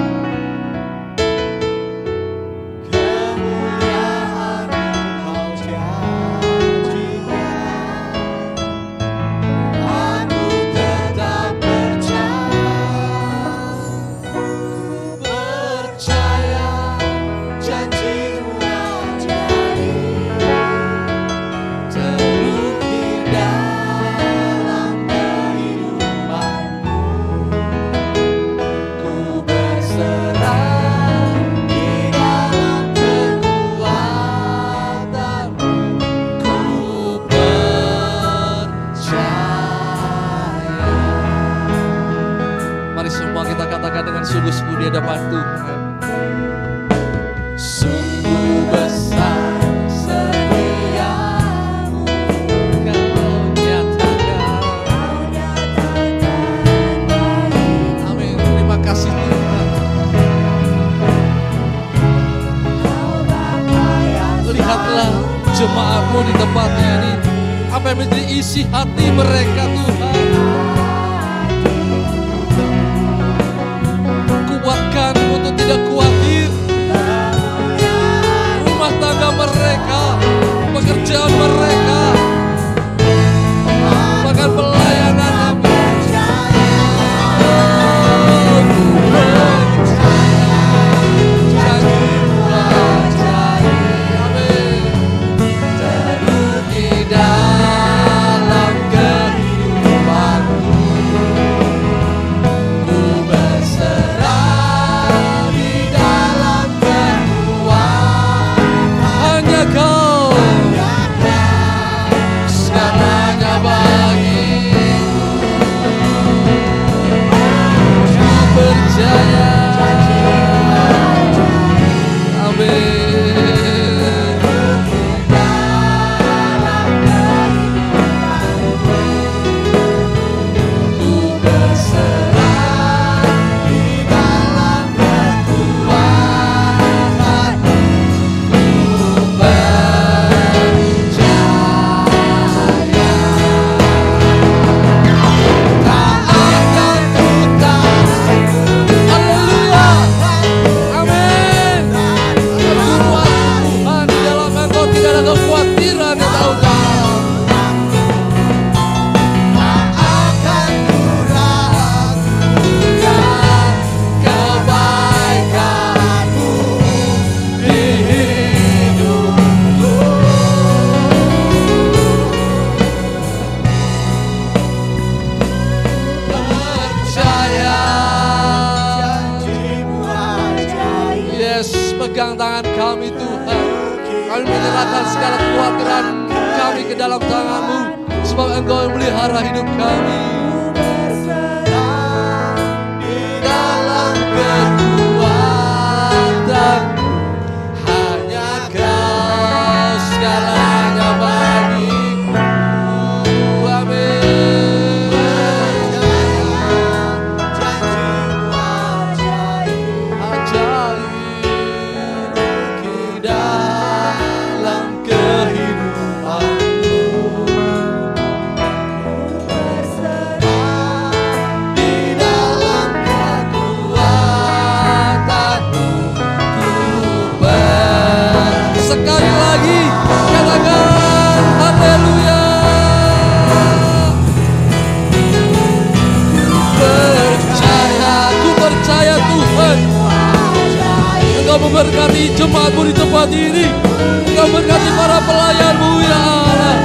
Semua kita katakan dengan sungguh-sungguh di hadapan Tuhan. Sungguh besar setiamu, Kau nyatakan. Amin. Terima kasih Tuhan. Lihatlah jemaatmu di tempat ini. Apa yang menjadi isi hati mereka Tuhan. Kuatkan untuk tidak khawatir. Rumah tangga mereka, pekerjaan mereka, bahkan pelayanan pegang tangan kami Tuhan. Kami menyerahkan segala kekhawatiran kami ke dalam tangan-Mu, sebab Engkau yang melihara hidup kami. Di dalam kekuatan hanya Kau segalanya bagiku. Amin. Ajaib dalam kehidupanku, berserah di dalam kekuatanmu, sekali lagi katakan haleluya. Ku percaya Tuhan, Engkau memberkati jemaat-Mu di tempat ini. Engkau memberkati para pelayan-Mu ya Allah.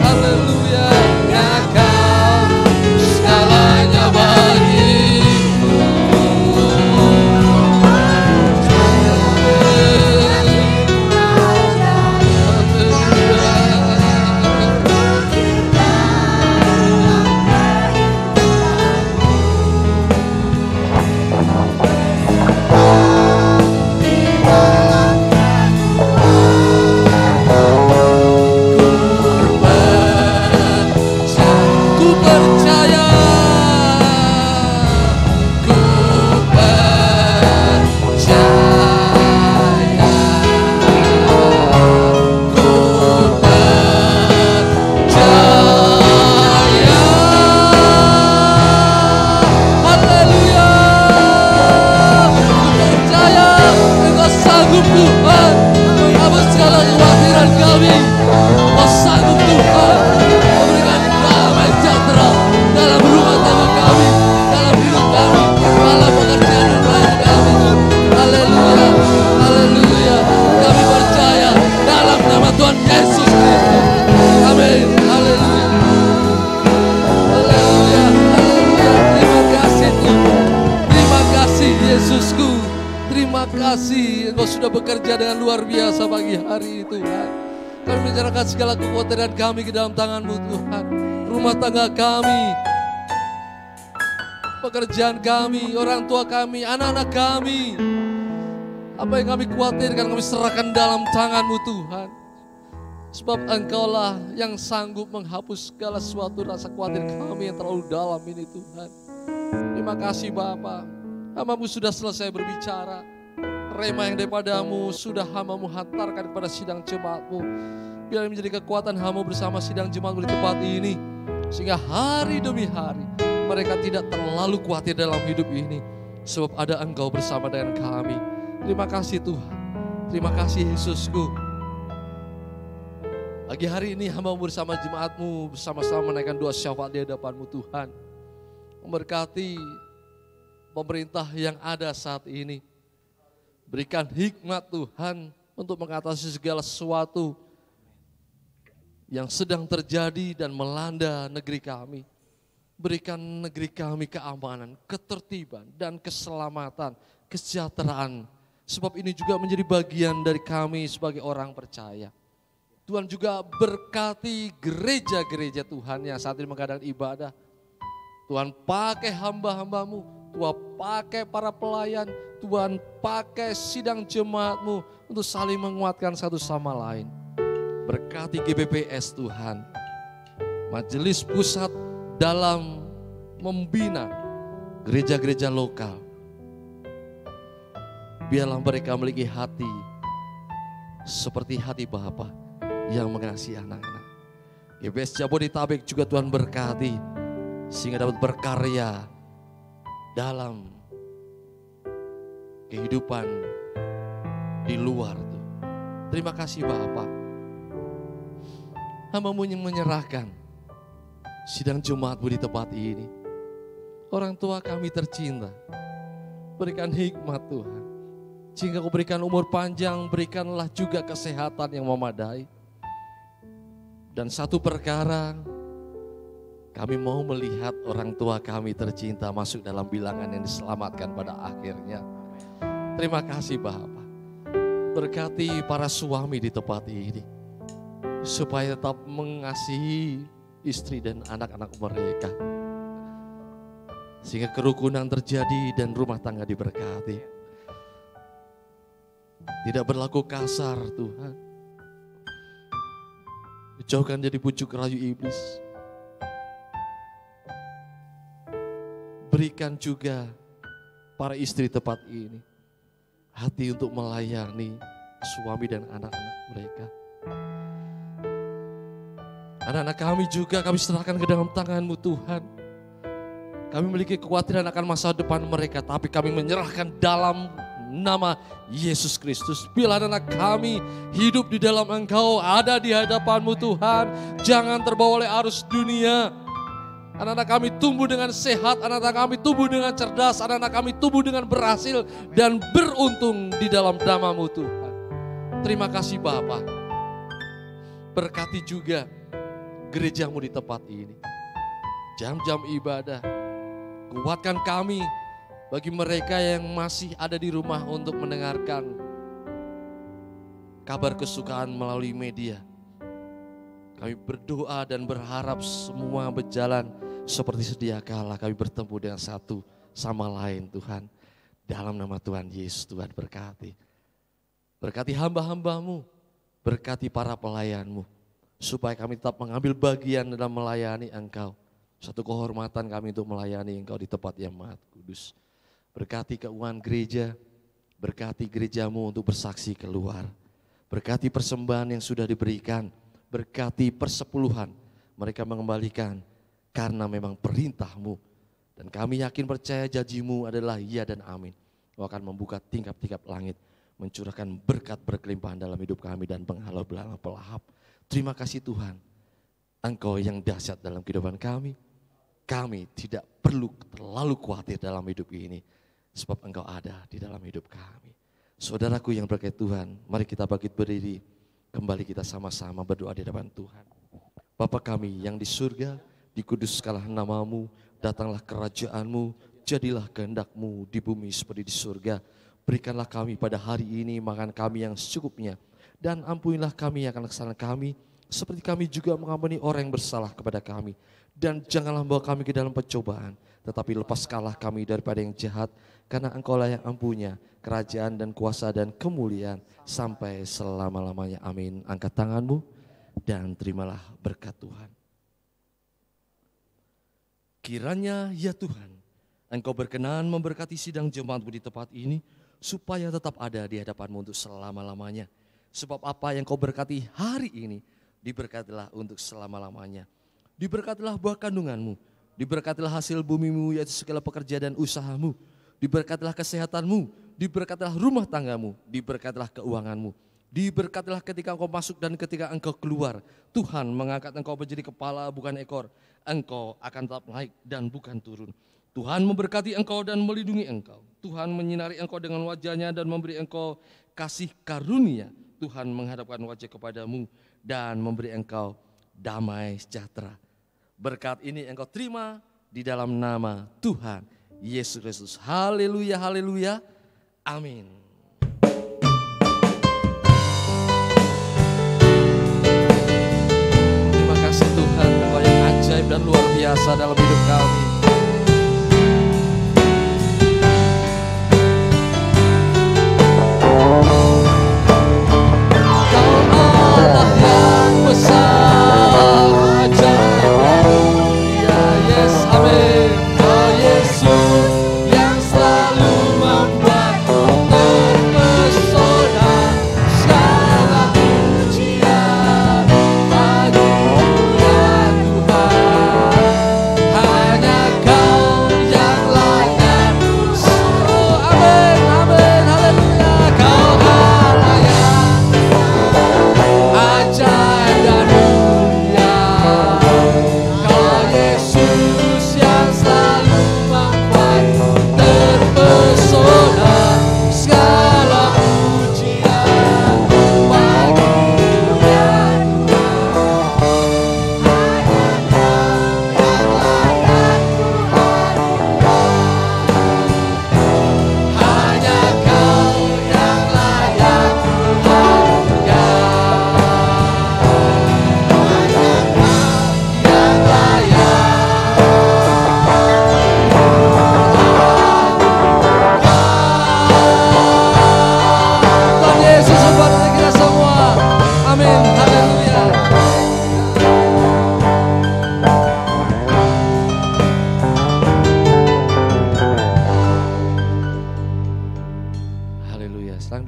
Haleluya, ya Kau segalanya bagiku. pagi hari ini Tuhan. Kami menyerahkan segala kekhawatiran kami ke dalam tangan-Mu Tuhan. Rumah tangga kami, pekerjaan kami, orang tua kami, anak-anak kami. Apa yang kami khawatirkan kami serahkan dalam tangan-Mu Tuhan. Sebab Engkaulah yang sanggup menghapus segala sesuatu rasa khawatir kami yang terlalu dalam ini Tuhan. Terima kasih Bapa. Hamba-Mu sudah selesai berbicara. Rema yang daripada-Mu sudah hamba-Mu hantarkan kepada sidang jemaat-Mu. Biar menjadi kekuatan hamba bersama sidang jemaat-Mu di tempat ini. Sehingga hari demi hari mereka tidak terlalu khawatir dalam hidup ini. Sebab ada Engkau bersama dengan kami. Terima kasih Tuhan. Terima kasih Yesusku. Pagi hari ini hamba-Mu bersama jemaat-Mu bersama-sama menaikkan doa syafaat di hadapan-Mu Tuhan. Memberkati pemerintah yang ada saat ini. Berikan hikmat Tuhan untuk mengatasi segala sesuatu yang sedang terjadi dan melanda negeri kami. Berikan negeri kami keamanan, ketertiban dan keselamatan, kesejahteraan. Sebab ini juga menjadi bagian dari kami sebagai orang percaya. Tuhan juga berkati gereja-gereja Tuhan yang saat ini mengadakan ibadah. Tuhan pakai hamba-hamba-Mu, Tuhan pakai para pelayan, Tuhan pakai sidang jemaat-Mu untuk saling menguatkan satu sama lain. Berkati GBPS Tuhan, majelis pusat dalam membina gereja-gereja lokal. Biarlah mereka memiliki hati seperti hati Bapa yang mengasihi anak-anak. GBS Jabodetabek juga Tuhan berkati sehingga dapat berkarya dalam kehidupan di luar itu. Terima kasih Bapa. Hamba-Mu yang menyerahkan sidang jemaat-Mu di tempat ini. Orang tua kami tercinta, berikan hikmat Tuhan. Sehingga Kau berikan umur panjang, berikanlah juga kesehatan yang memadai. Dan satu perkara, kami mau melihat orang tua kami tercinta masuk dalam bilangan yang diselamatkan pada akhirnya. Terima kasih Bapa. Berkati para suami di tempat ini, supaya tetap mengasihi istri dan anak-anak mereka. Sehingga kerukunan terjadi dan rumah tangga diberkati. Tidak berlaku kasar Tuhan. Jauhkan dari pucuk rayu iblis. Berikan juga para istri tempat ini hati untuk melayani suami dan anak-anak mereka. Anak-anak kami juga kami serahkan ke dalam tangan-Mu Tuhan. Kami memiliki kekhawatiran akan masa depan mereka, tapi kami menyerahkan dalam nama Yesus Kristus. Bila anak kami hidup di dalam Engkau, ada di hadapan-Mu Tuhan. Jangan terbawa oleh arus dunia. Anak-anak kami tumbuh dengan sehat, anak-anak kami tumbuh dengan cerdas, anak-anak kami tumbuh dengan berhasil dan beruntung di dalam nama-Mu Tuhan. Terima kasih Bapa. Berkati juga gereja-Mu di tempat ini. Jam-jam ibadah. Kuatkan kami bagi mereka yang masih ada di rumah untuk mendengarkan kabar kesukaan melalui media. Kami berdoa dan berharap semua berjalan seperti sedia kala kami bertemu dengan satu sama lain Tuhan. Dalam nama Tuhan Yesus Tuhan berkati. Berkati hamba-hamba-Mu, berkati para pelayan-Mu. Supaya kami tetap mengambil bagian dalam melayani Engkau. Satu kehormatan kami untuk melayani Engkau di tempat yang maha kudus. Berkati keuangan gereja, berkati gereja-Mu untuk bersaksi keluar. Berkati persembahan yang sudah diberikan, berkati persepuluhan mereka mengembalikan karena memang perintah-Mu. Dan kami yakin percaya janji-Mu adalah iya dan amin. Kau akan membuka tingkap-tingkap langit, mencurahkan berkat berkelimpahan dalam hidup kami dan penghalau belahap pelahap. Terima kasih Tuhan, Engkau yang dahsyat dalam kehidupan kami. Kami tidak perlu terlalu khawatir dalam hidup ini. Sebab Engkau ada di dalam hidup kami. Saudaraku yang berkat Tuhan, mari kita bangkit berdiri. Kembali kita sama-sama berdoa di hadapan Tuhan. Bapa kami yang di surga, dikuduskanlah nama-Mu, datanglah kerajaan-Mu, jadilah kehendak-Mu di bumi seperti di surga. Berikanlah kami pada hari ini makan kami yang secukupnya. Dan ampunilah kami akan kesalahan kami, seperti kami juga mengampuni orang yang bersalah kepada kami. Dan janganlah membawa kami ke dalam pencobaan, tetapi lepaskanlah kami daripada yang jahat, karena Engkaulah yang ampunya kerajaan dan kuasa dan kemuliaan sampai selama-lamanya. Amin. Angkat tanganmu dan terimalah berkat Tuhan. Kiranya ya Tuhan, Engkau berkenan memberkati sidang jemaat-Mu di tempat ini, supaya tetap ada di hadapan-Mu untuk selama-lamanya. Sebab apa yang Kau berkati hari ini, diberkatilah untuk selama-lamanya. Diberkatilah buah kandungan-Mu, diberkatilah hasil bumi-Mu, yaitu segala pekerjaan dan usaha-Mu. Diberkatilah kesehatan-Mu, diberkatilah rumah tangga-Mu, diberkatilah keuangan-Mu. Diberkatilah ketika Engkau masuk dan ketika Engkau keluar. Tuhan mengangkat Engkau menjadi kepala bukan ekor. Engkau akan tetap naik dan bukan turun. Tuhan memberkati engkau dan melindungi engkau. Tuhan menyinari engkau dengan wajahnya dan memberi engkau kasih karunia. Tuhan menghadapkan wajah kepadamu dan memberi engkau damai sejahtera. Berkat ini engkau terima di dalam nama Tuhan Yesus Kristus. Haleluya, haleluya, amin. Terima kasih Tuhan, Engkau yang ajaib dan luar biasa dalam hidup kami.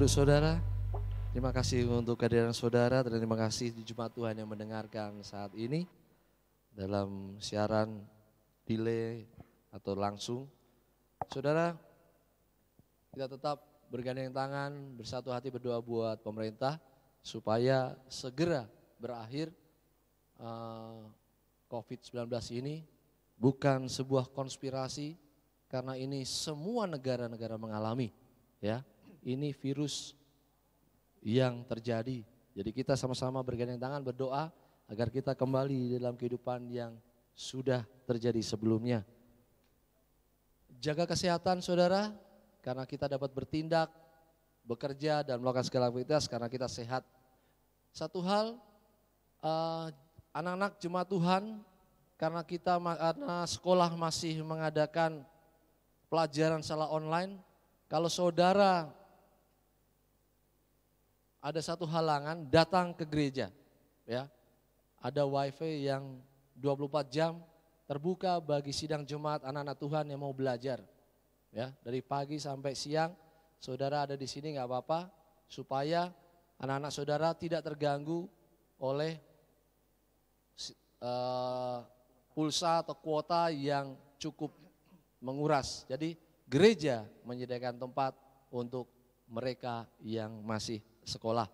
Saudara, terima kasih untuk kehadiran saudara dan terima kasih di Jemaat Tuhan yang mendengarkan saat ini dalam siaran delay atau langsung. Saudara, kita tetap bergandeng tangan, bersatu hati berdoa buat pemerintah supaya segera berakhir COVID-19 ini. Bukan sebuah konspirasi, karena ini semua negara-negara mengalami, ya. Ini virus yang terjadi. Jadi kita sama-sama bergandeng tangan berdoa agar kita kembali dalam kehidupan yang sudah terjadi sebelumnya. Jaga kesehatan saudara, karena kita dapat bertindak, bekerja dan melakukan segala aktivitas karena kita sehat. Satu hal, anak-anak jemaat Tuhan, karena sekolah masih mengadakan pelajaran secara online, kalau saudara ada satu halangan, datang ke gereja, ya. Ada wifi yang 24 jam terbuka bagi sidang jemaat anak-anak Tuhan yang mau belajar, ya. Dari pagi sampai siang, saudara ada di sini nggak apa-apa, supaya anak-anak saudara tidak terganggu oleh pulsa atau kuota yang cukup menguras. Jadi gereja menyediakan tempat untuk mereka yang masih sekolah.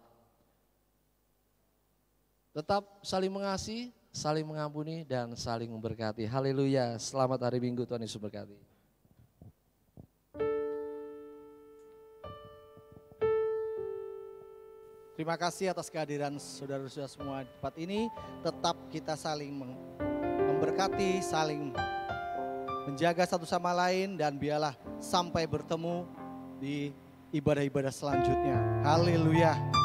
Tetap saling mengasihi, saling mengampuni, dan saling memberkati. Haleluya, selamat hari Minggu, Tuhan Yesus berkati. Terima kasih atas kehadiran saudara-saudara semua di tempat ini. Tetap kita saling memberkati, saling menjaga satu sama lain, dan biarlah sampai bertemu di ibadah-ibadah selanjutnya. Haleluya.